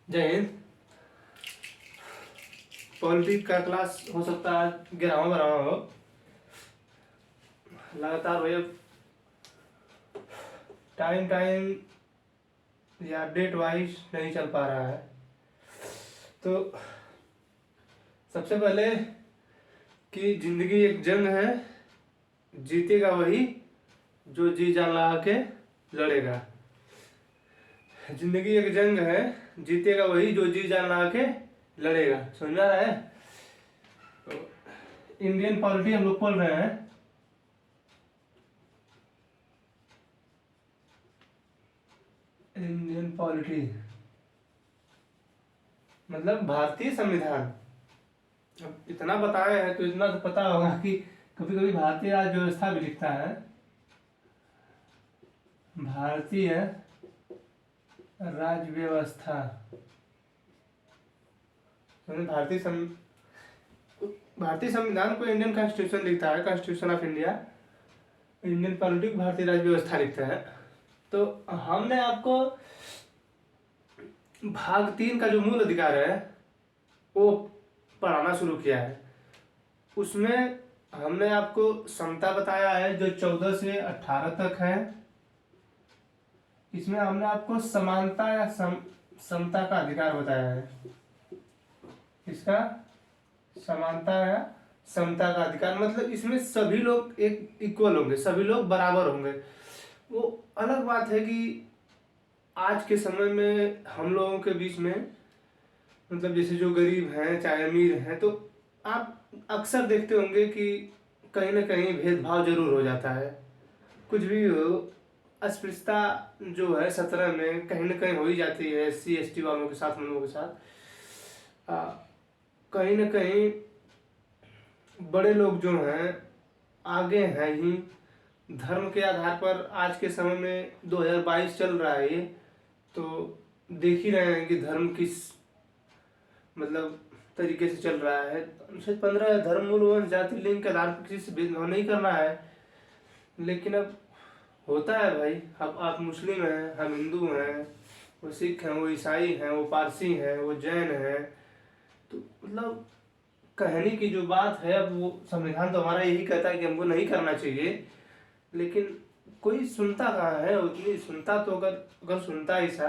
जय हिंद। पॉलिटिक्स का क्लास हो सकता है आज 11वां 12वां हो। लगातार भैया टाइम टाइम या डेट वाइज नहीं चल पा रहा है। तो सबसे पहले कि जिंदगी एक जंग है, जीतेगा वही जो जी जान लगा के लड़ेगा। जिंदगी एक जंग है, जीतेगा वही जो जी जान लगा के लड़ेगा। समझ में आ रहा है? तो इंडियन पॉलिटी हम लोग पढ़ रहे हैं। इंडियन पॉलिटी मतलब भारतीय संविधान। अब इतना बताए हैं तो इतना तो पता होगा कि कभी कभी भारतीय राज्य व्यवस्था भी लिखता है। भारतीय राज्य व्यवस्था भारतीय संविधान को इंडियन कॉन्स्टिट्यूशन लिखता है, constitution of India. Indian politics भारतीय राज्य व्यवस्था लिखता है। तो हमने आपको भाग 3 का जो मूल अधिकार है वो पढ़ाना शुरू किया है। उसमें हमने आपको समता बताया है जो 14 से 18 तक है। इसमें हमने आपको समानता या समता का अधिकार बताया है। इसका समानता या समता का अधिकार मतलब इसमें सभी लोग एक इक्वल होंगे, सभी लोग बराबर होंगे। वो अलग बात है कि आज के समय में हम लोगों के बीच में मतलब जैसे जो गरीब हैं चाहे अमीर हैं, तो आप अक्सर देखते होंगे कि कहीं ना कहीं भेदभाव जरूर हो जाता है। कुछ भी हो, अस्पृश्यता जो है सत्रह में कहीं ना कहीं हो ही जाती है। SC ST वालों के साथ, हम लोगों के साथ कहीं ना कहीं बड़े लोग जो हैं आगे हैं ही। धर्म के आधार पर आज के समय में 2022 चल रहा है ये, तो देख ही रहे हैं कि धर्म किस मतलब तरीके से चल रहा है। अनुच्छेद 15 धर्म मूल वंश जाति लिंग के आधार पर किसी से भेदभाव नहीं करना है। लेकिन अब होता है भाई, अब आप मुस्लिम हैं, हम हिंदू हैं, वो सिख हैं, वो ईसाई हैं, वो पारसी हैं, वो जैन हैं। तो मतलब कहने की जो बात है, अब वो संविधान तो हमारा यही कहता है कि हमको नहीं करना चाहिए, लेकिन कोई सुनता कहाँ है। उतनी सुनता तो अगर सुनता ऐसा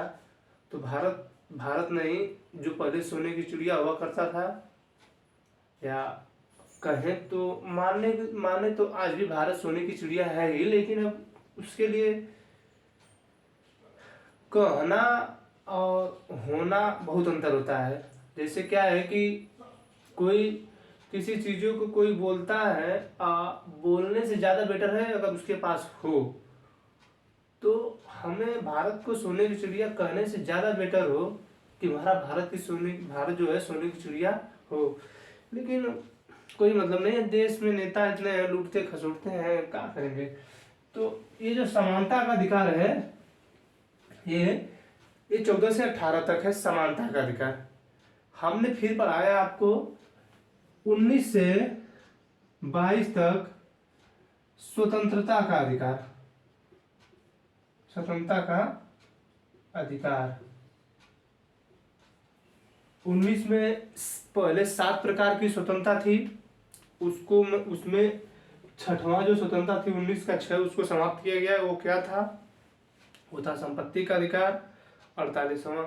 तो भारत नहीं, जो पहले सोने की चिड़िया हुआ करता था, या कहें तो माने तो आज भी भारत सोने की चिड़िया है ही, लेकिन अब उसके लिए कहना और होना बहुत अंतर होता है। जैसे क्या है कि कोई किसी चीज़ों को कोई बोलता है, बोलने से ज़्यादा बेटर है अगर उसके पास हो। तो हमें भारत को सोने की चिड़िया कहने से ज़्यादा बेटर हो कि हमारा भारत जो है सोने की चिड़िया हो। लेकिन कोई मतलब नहीं है, देश में नेता इतने लूटते खसोटते हैं, क्या करेंगे। तो ये जो समानता का अधिकार है, ये 14 से 18 तक है समानता का अधिकार। हमने फिर पढ़ाया आपको 19 से 22 तक स्वतंत्रता का अधिकार। स्वतंत्रता का अधिकार 19 में पहले 7 प्रकार की स्वतंत्रता थी। उसमें छठवां जो स्वतंत्रता थी 19 का 6, उसको समाप्त किया गया। वो क्या था? वो था संपत्ति का अधिकार। 48वां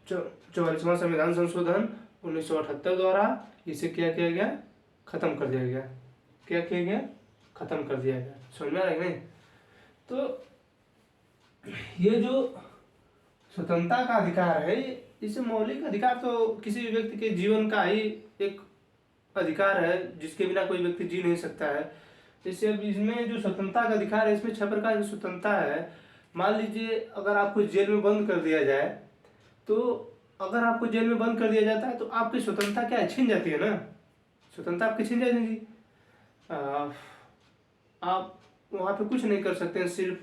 44वां संविधान संशोधन 1978 द्वारा इसे क्या किया गया? खत्म कर दिया गया। क्या किया गया? खत्म कर दिया गया। समझ में आ रहा है नहीं? तो ये जो स्वतंत्रता का अधिकार है, इसे मौलिक अधिकार तो किसी भी व्यक्ति के जीवन का ही एक अधिकार है, जिसके बिना कोई व्यक्ति जी नहीं सकता है। जैसे अब इसमें जो स्वतंत्रता का अधिकार है, इसमें 6 प्रकार की स्वतंत्रता है। मान लीजिए अगर आपको जेल में बंद कर दिया जाए, तो अगर आपको जेल में बंद कर दिया जाता है तो आपकी स्वतंत्रता क्या छीन जाती है ना? स्वतंत्रता आपकी छीन जाएगी। आप वहाँ पे कुछ नहीं कर सकते हैं, सिर्फ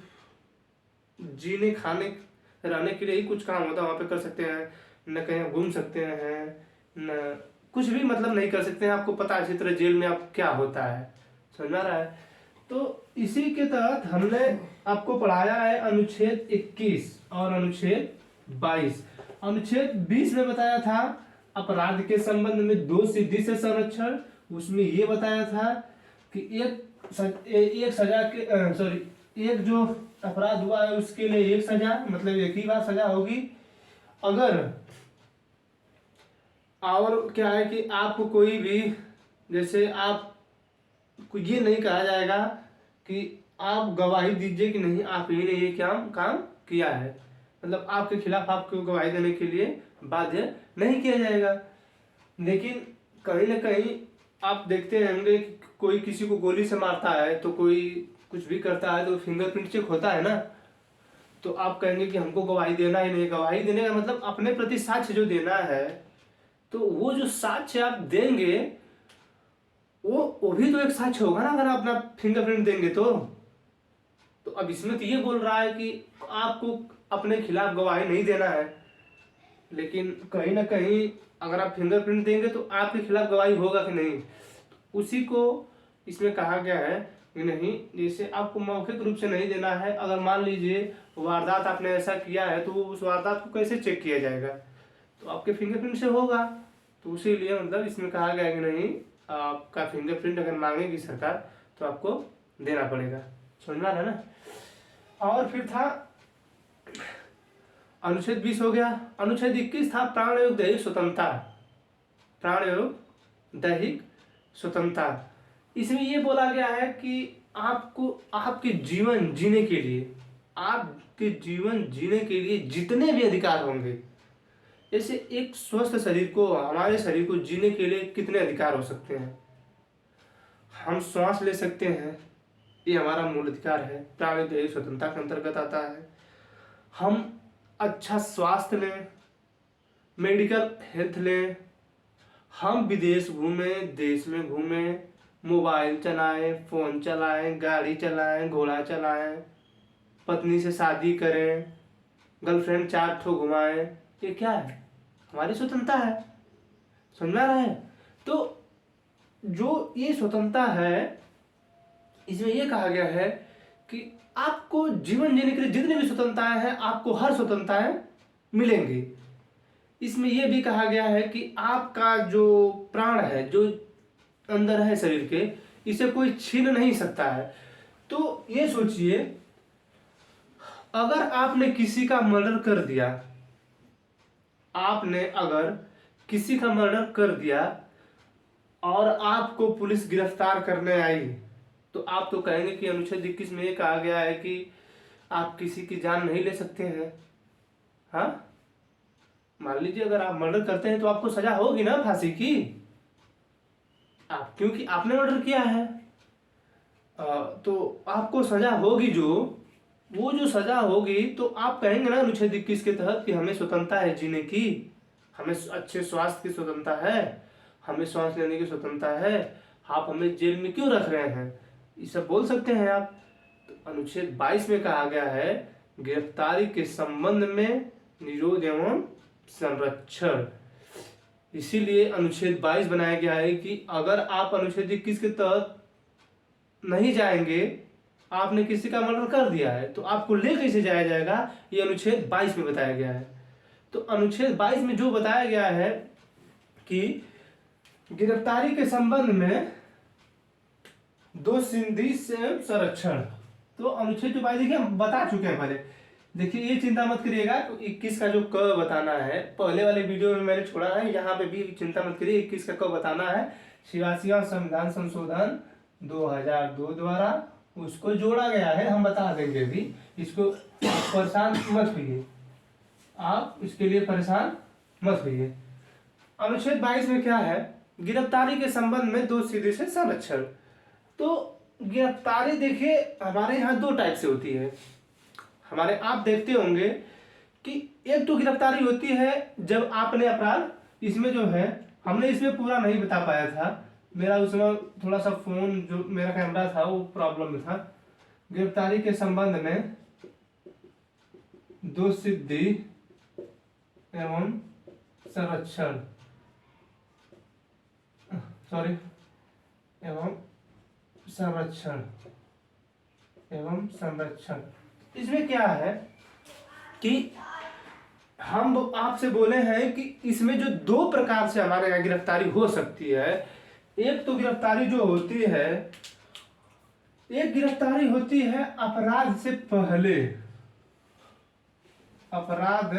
जीने खाने रहने के लिए ही कुछ काम होता है वहाँ पे कर सकते हैं। न कहीं घूम सकते हैं, न कुछ भी मतलब नहीं कर सकते हैं। आपको पता है अच्छी तरह जेल में आप क्या होता है। समझ में आ रहा है? तो इसी के तहत हमने आपको पढ़ाया है अनुच्छेद 21 और अनुच्छेद 22। अनुच्छेद 20 में बताया था अपराध के संबंध में दो सिद्धि से संरक्षण। उसमें ये बताया था कि एक सजा के सॉरी एक जो अपराध हुआ है उसके लिए एक सजा, मतलब एक ही बार सजा होगी। अगर और क्या है कि आपको कोई भी, जैसे आप को ये नहीं कहा जाएगा कि आप गवाही दीजिए कि नहीं आप ही ने ये काम किया है, मतलब आपके खिलाफ आपको गवाही देने के लिए बाध्य नहीं किया जाएगा। लेकिन कहीं ना कहीं आप देखते होंगे कि कोई किसी को गोली से मारता है तो कोई कुछ भी करता है तो फिंगरप्रिंट चेक होता है ना, तो आप कहेंगे कि हमको गवाही देना ही नहीं। गवाही देने का मतलब अपने प्रति साक्ष्य जो देना है, तो वो जो साक्ष्य आप देंगे वो भी तो एक साक्ष्य होगा ना, अगर आप अपना फिंगरप्रिंट देंगे तो अब इसमें तो ये बोल रहा है कि आपको अपने खिलाफ गवाही नहीं देना है, लेकिन कहीं ना कहीं अगर आप फिंगरप्रिंट देंगे तो आपके खिलाफ गवाही होगा कि नहीं, उसी को इसमें कहा गया है कि नहीं, जैसे आपको मौखिक रूप से नहीं देना है। अगर मान लीजिए वारदात आपने ऐसा किया है तो उस वारदात को कैसे चेक किया जाएगा, तो आपके फिंगरप्रिंट से होगा। तो उसी लिए मतलब इसमें कहा गया है कि नहीं, आपका फिंगरप्रिंट अगर मांगेगी सरकार तो आपको देना पड़ेगा। समझ में आ रहा है ना। और फिर था अनुच्छेद 20 हो गया। अनुच्छेद 21 था प्राण एवं दैहिक स्वतंत्रता। प्राण एवं दैहिक स्वतंत्रता, इसमें ये बोला गया है कि आपको आपके जीवन जीने के लिए, आपके जीवन जीने के लिए जितने भी अधिकार होंगे, जैसे एक स्वस्थ शरीर को, हमारे शरीर को जीने के लिए कितने अधिकार हो सकते हैं। हम श्वास ले सकते हैं, ये हमारा मूल अधिकार है, प्राण एवं दैहिक स्वतंत्रता के अंतर्गत आता है। हम अच्छा स्वास्थ्य लें, मेडिकल हेल्थ लें, हम विदेश घूमें, देश में घूमें, मोबाइल चलाएं, फोन चलाएं, गाड़ी चलाएं, घोड़ा चलाएं, पत्नी से शादी करें, गर्लफ्रेंड 4 ठो घुमाएं, ये क्या है, हमारी स्वतंत्रता है। समझ में आ रहा है। तो जो ये स्वतंत्रता है, इसमें ये कहा गया है कि आपको जीवन जीने के लिए जितनी भी स्वतंत्रताएं हैं, आपको हर स्वतंत्रताएं मिलेंगी। इसमें यह भी कहा गया है कि आपका जो प्राण है, जो अंदर है शरीर के, इसे कोई छीन नहीं सकता है। तो ये सोचिए, अगर आपने किसी का मर्डर कर दिया, आपने अगर किसी का मर्डर कर दिया और आपको पुलिस गिरफ्तार करने आई, तो आप तो कहेंगे कि अनुच्छेद 21 में ये कहा गया है कि आप किसी की जान नहीं ले सकते हैं। हाँ, मान लीजिए अगर आप मर्डर करते हैं तो आपको सजा होगी ना फांसी की, आप क्योंकि आपने मर्डर किया है। तो आपको सजा होगी, वो जो सजा होगी, तो आप कहेंगे ना अनुच्छेद 21 के तहत कि हमें स्वतंत्रता है जीने की, हमें अच्छे स्वास्थ्य की स्वतंत्रता है, हमें सांस लेने की स्वतंत्रता है, आप हमें जेल में क्यों रख रहे हैं, ये सब बोल सकते हैं आप। तो अनुच्छेद 22 में कहा गया है गिरफ्तारी के संबंध में निरोध एवं संरक्षण। इसीलिए अनुच्छेद 22 बनाया गया है कि अगर आप अनुच्छेद 21 के तहत नहीं जाएंगे, आपने किसी का मर्डर कर दिया है, तो आपको ले कैसे जाया जाएगा, ये अनुच्छेद 22 में बताया गया है। तो अनुच्छेद 22 में जो बताया गया है कि गिरफ्तारी के संबंध में दो सिंधी से संरक्षण, तो अनुच्छेद जो 22 देखिए हम बता चुके हैं पहले। देखिए ये चिंता मत करिएगा, तो 21 का जो क बताना है, पहले वाले वीडियो में मैंने छोड़ा है, यहाँ पे भी चिंता मत करिए, 21 का क बताना है। 86वां संविधान संशोधन 2002 द्वारा उसको जोड़ा गया है, हम बता देंगे अभी, इसको परेशान मत होइए, आप इसके लिए परेशान मत होइए। अनुच्छेद 22 में क्या है, गिरफ्तारी के संबंध में दो सिद्धि से संरक्षण। तो गिरफ्तारी देखिए हमारे यहाँ दो टाइप से होती है। हमारे आप देखते होंगे कि एक तो गिरफ्तारी होती है जब आपने अपराध, इसमें जो है हमने इसमें पूरा नहीं बता पाया था, मेरा उसमें थोड़ा सा फोन जो मेरा कैमरा था वो प्रॉब्लम में था। गिरफ्तारी के संबंध में दो सिद्धि एवं संरक्षण, सॉरी एवं संरक्षण, इसमें क्या है कि हम आपसे बोले हैं कि इसमें जो दो प्रकार से हमारे यहाँ गिरफ्तारी हो सकती है, एक तो गिरफ्तारी जो होती है, एक गिरफ्तारी होती है अपराध से पहले, अपराध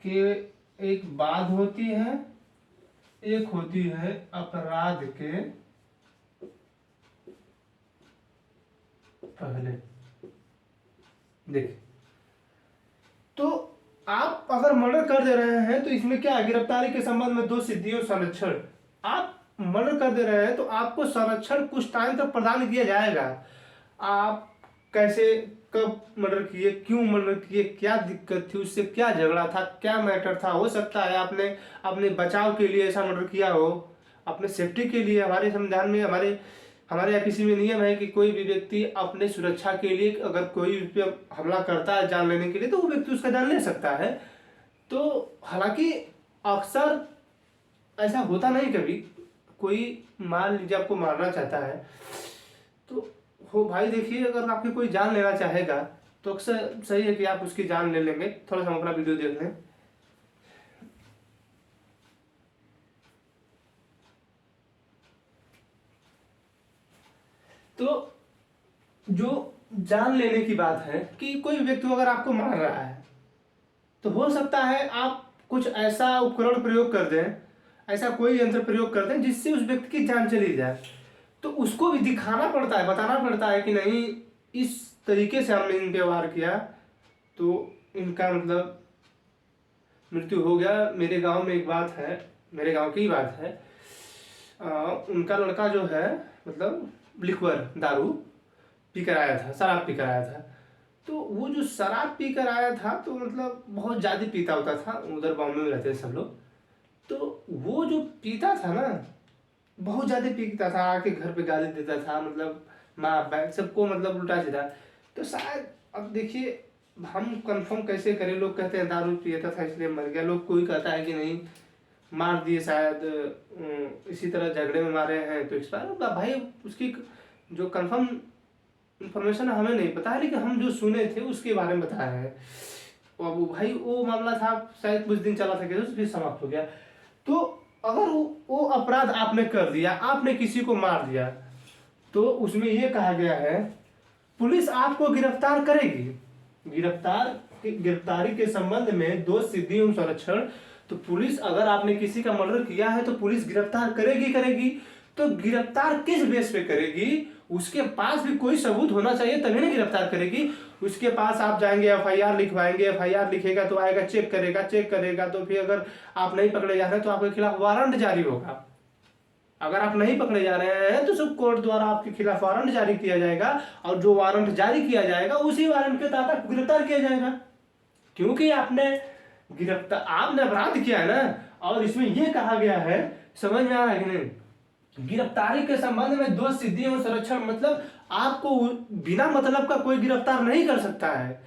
के एक बाद होती है, एक होती है अपराध के पहले। देखिए, तो आप अगर मर्डर कर दे रहे हैं तो इसमें क्या है, गिरफ्तारी के संबंध में दो सिद्धियों संरक्षण। आप मर्डर कर दे रहे हैं तो आपको संरक्षण कुछ टाइम तक प्रदान किया जाएगा। आप कैसे, कब मर्डर किए, क्यों मर्डर किए, क्या दिक्कत थी, उससे क्या झगड़ा था, क्या मैटर था, हो सकता है आपने अपने बचाव के लिए ऐसा मर्डर किया हो, अपने सेफ्टी के लिए। हमारे संविधान में, हमारे हमारे यहाँ किसी में नियम है कि कोई भी व्यक्ति अपने सुरक्षा के लिए अगर कोई उस पर हमला करता है जान लेने के लिए, तो वो व्यक्ति उसका जान ले सकता है। तो हालांकि अक्सर ऐसा होता नहीं, कभी कोई मान लीजिए आपको मारना चाहता है तो हो भाई, देखिए अगर आपकी कोई जान लेना चाहेगा तो अक्सर सही है कि आप उसकी जान ले लेंगे। थोड़ा सा हम अपना वीडियो देख लें। तो जो जान लेने की बात है कि कोई व्यक्ति अगर आपको मार रहा है तो हो सकता है आप कुछ ऐसा उपकरण प्रयोग कर दें, ऐसा कोई यंत्र प्रयोग कर दें जिससे उस व्यक्ति की जान चली जाए। तो उसको भी दिखाना पड़ता है, बताना पड़ता है कि नहीं, इस तरीके से हमने इन व्यवहार किया तो इनका मतलब मृत्यु हो गया। मेरे गांव में एक बात है, मेरे गांव की बात है, उनका लड़का जो है मतलब लिक्वर दारू पी कर आया था, शराब पी कर आया था। तो वो जो शराब पी कर आया था तो मतलब बहुत ज़्यादा पीता होता था, उधर बॉम्बे में रहते हैं सब लोग। तो वो जो पीता था ना, बहुत ज़्यादा पीता था, आके घर पे गाली देता था, मतलब माँ बाप सबको मतलब उल्टा सीधा। तो शायद अब देखिए, हम कंफर्म कैसे करें, लोग कहते हैं दारू पीता था इसलिए मर गया, लोग कोई कहता है कि नहीं मार दिए शायद, इसी तरह झगड़े में मारे हैं तो एक्सपायर होगा। भाई उसकी जो कंफर्म इंफॉर्मेशन हमें नहीं पता है, लेकिन हम जो सुने थे उसके बारे में बताया है। और वो भाई वो मामला था शायद कुछ दिन चला था, कैसे फिर समाप्त हो गया। तो अगर वो अपराध आपने कर दिया, आपने किसी को मार दिया, तो उसमें ये कहा गया है पुलिस आपको गिरफ्तार करेगी। गिरफ्तारी के संबंध में दो सिद्धि एवं संरक्षण। तो पुलिस, अगर आपने किसी का मर्डर किया है तो पुलिस गिरफ्तार करेगी। तो गिरफ्तार किस बेस पे करेगी, उसके पास भी कोई सबूत होना चाहिए तभी ना गिरफ्तार करेगी। उसके पास आप जाएंगे, एफआईआर लिखवाएंगे, एफआईआर लिखेगा तो आएगा, चेक करेगा तो फिर अगर आप नहीं पकड़े जा रहे तो आपके खिलाफ वारंट जारी होगा। अगर आप नहीं पकड़े जा रहे हैं तो सब कोर्ट द्वारा आपके खिलाफ वारंट जारी किया जाएगा, और जो वारंट जारी किया जाएगा उसी वारंट के तहत आपको गिरफ्तार किया जाएगा, क्योंकि आपने अपराध किया है ना। और इसमें यह कहा गया है, समझ में आ रहा है कि नहीं, गिरफ्तारी के संबंध में दो सिद्धि एवं संरक्षण, मतलब आपको बिना मतलब का कोई गिरफ्तार नहीं कर सकता है।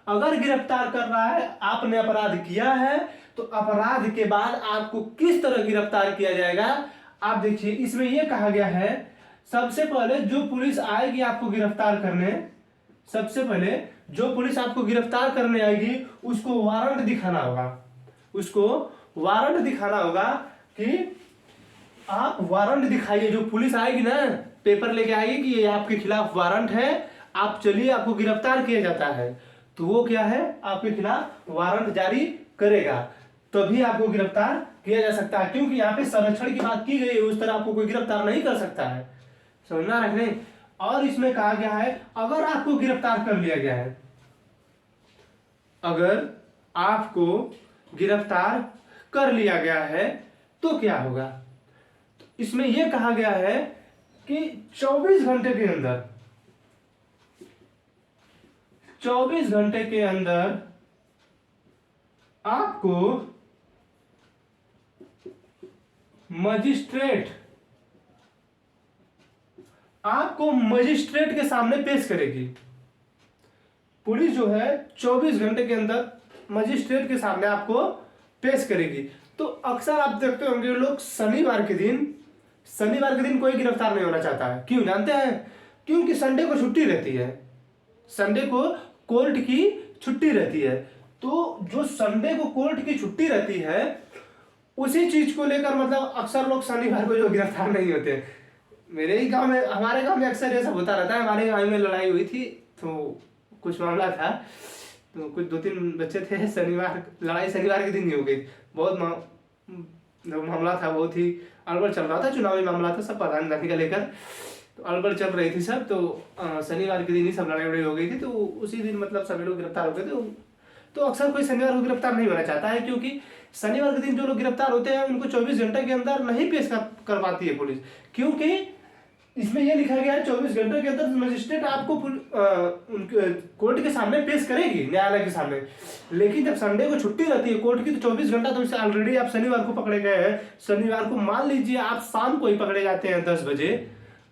अगर गिरफ्तार कर रहा है, आपने अपराध किया है, तो अपराध के बाद आपको किस तरह गिरफ्तार किया जाएगा आप देखिए। इसमें यह कहा गया है, सबसे पहले जो पुलिस आएगी आपको गिरफ्तार करने, सबसे पहले जो पुलिस आपको गिरफ्तार करने आएगी उसको वारंट दिखाना होगा। उसको वारंट दिखाना होगा कि आप वारंट दिखाइए। जो पुलिस आएगी ना, पेपर लेके आएगी कि ये आपके खिलाफ वारंट है, आप चलिए, आपको गिरफ्तार किया जाता है। तो वो क्या है, आपके खिलाफ वारंट जारी करेगा, तभी आपको गिरफ्तार किया जा सकता है। क्योंकि यहाँ पे संरक्षण की बात की गई है, उस तरह आपको कोई गिरफ्तार नहीं कर सकता है, समझना रखने। और इसमें कहा गया है, अगर आपको गिरफ्तार कर लिया गया है, अगर आपको गिरफ्तार कर लिया गया है तो क्या होगा। तो इसमें यह कहा गया है कि 24 घंटे के अंदर, 24 घंटे के अंदर आपको मजिस्ट्रेट के सामने पेश करेगी। पुलिस जो है 24 घंटे के अंदर मजिस्ट्रेट के सामने आपको पेश करेगी। तो अक्सर आप देखते होंगे लोग शनिवार के दिन कोई गिरफ्तार नहीं होना चाहता है। क्यों जानते हैं? क्योंकि संडे को छुट्टी रहती है, संडे को कोर्ट की छुट्टी रहती है। तो तो जो संडे को कोर्ट की छुट्टी रहती है उसी चीज को लेकर मतलब अक्सर लोग शनिवार को जो गिरफ्तार नहीं होते। मेरे ही गांव में, हमारे गांव में अक्सर ये सब होता रहता है। हमारे गांव में लड़ाई हुई थी तो कुछ मामला था, तो कुछ 2-3 बच्चे थे, शनिवार लड़ाई शनिवार के दिन ही हो गई। बहुत मामला था, बहुत ही अड़बड़ चल रहा था, चुनावी मामला था, सब प्रधान गांधी का लेकर तो अड़बड़ चल रही थी सब। तो शनिवार के दिन ही सब लड़ाई वड़ाई हो गई थी, तो उसी दिन मतलब सभी लोग गिरफ्तार हो गए थे। तो अक्सर कोई शनिवार को गिरफ्तार नहीं होना चाहता है, क्योंकि शनिवार के दिन जो लोग गिरफ्तार होते हैं उनको 24 घंटे के अंदर नहीं पेश कर पाती है पुलिस, क्योंकि इसमें यह लिखा गया है 24 घंटे के अंदर मजिस्ट्रेट आपको उनके कोर्ट के सामने पेश करेगी, न्यायालय के सामने। लेकिन जब संडे को छुट्टी रहती है कोर्ट की तो 24 घंटा तो इससे ऑलरेडी आप शनिवार को पकड़े गए हैं। शनिवार को मान लीजिए आप शाम को ही पकड़े जाते हैं 10 बजे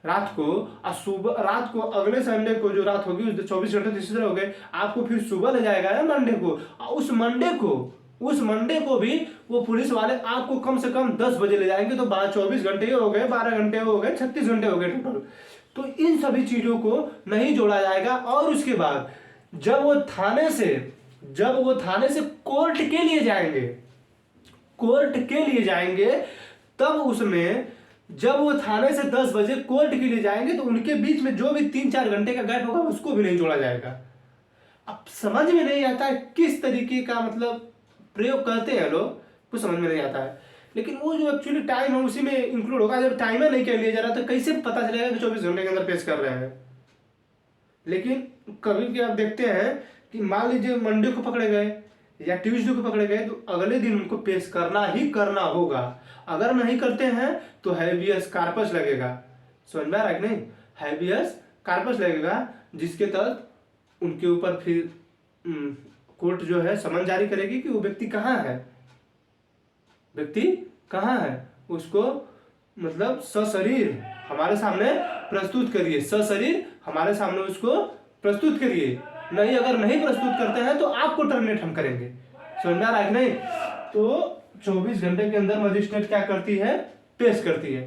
रात को, और सुबह रात को अगले संडे को जो रात होगी उस 24 घंटे तीसरे हो गए, आपको फिर सुबह ले जाएगा ना मंडे को। उस मंडे को भी वो पुलिस वाले आपको कम से कम 10 बजे ले जाएंगे, तो 24 घंटे हो गए, 12 घंटे हो गए, 36 घंटे हो गए टोटल। तो इन सभी चीजों को नहीं जोड़ा जाएगा। और उसके बाद जब वो थाने से कोर्ट के लिए जाएंगे तब उसमें जब वो थाने से 10 बजे कोर्ट के लिए जाएंगे तो उनके बीच में जो भी 3-4 घंटे का गैप होगा उसको भी नहीं जोड़ा जाएगा। अब समझ में नहीं आता है किस तरीके का मतलब प्रयोग करते हैं लोग, कुछ समझ में नहीं आता है। लेकिन वो जो एक्चुअली टाइम है उसी में इंक्लूड होगा। जब टाइमर नहीं कर लिया जा रहा तो कैसे पता चलेगा कि 24 घंटे के अंदर पेश कर रहे हैं। लेकिन कभी भी आप देखते हैं कि मान लीजिए मंडे को पकड़े गए या ट्यूसडे को पकड़े गए तो अगले दिन उनको पेश करना ही करना होगा। अगर नहीं करते हैं तो हैबियस कार्पस लगेगा। समझ में आ रहा है कि नहीं? हैबियस कार्पस लगेगा, जिसके तहत उनके ऊपर फिर कोर्ट जो है समन जारी करेगी कि वो व्यक्ति कहाँ है, उसको मतलब सशरीर हमारे सामने प्रस्तुत करिए, सशरीर हमारे सामने उसको प्रस्तुत करिए। नहीं, अगर नहीं प्रस्तुत करते हैं तो आपको टर्मिनेट हम करेंगे। समझ में आ रहा है कि नहीं? तो 24 घंटे के अंदर मजिस्ट्रेट क्या करती है? पेश करती है।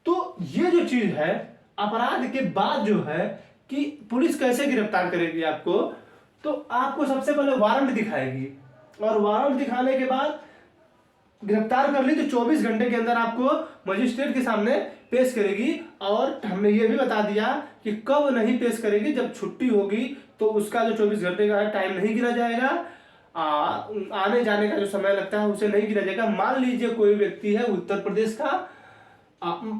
तो ये जो चीज है अपराध के बाद जो है कि पुलिस कैसे गिरफ्तार करेगी आपको, तो आपको सबसे पहले वारंट दिखाएगी, और वारंट दिखाने के बाद गिरफ्तार कर ली तो 24 घंटे के अंदर आपको मजिस्ट्रेट के सामने पेश करेगी। और हमने ये भी बता दिया कि कब नहीं पेश करेगी, जब छुट्टी होगी तो उसका जो 24 घंटे का टाइम नहीं गिना जाएगा, आने जाने का जो समय लगता है उसे नहीं गिना जाएगा। मान लीजिए कोई व्यक्ति है उत्तर प्रदेश का,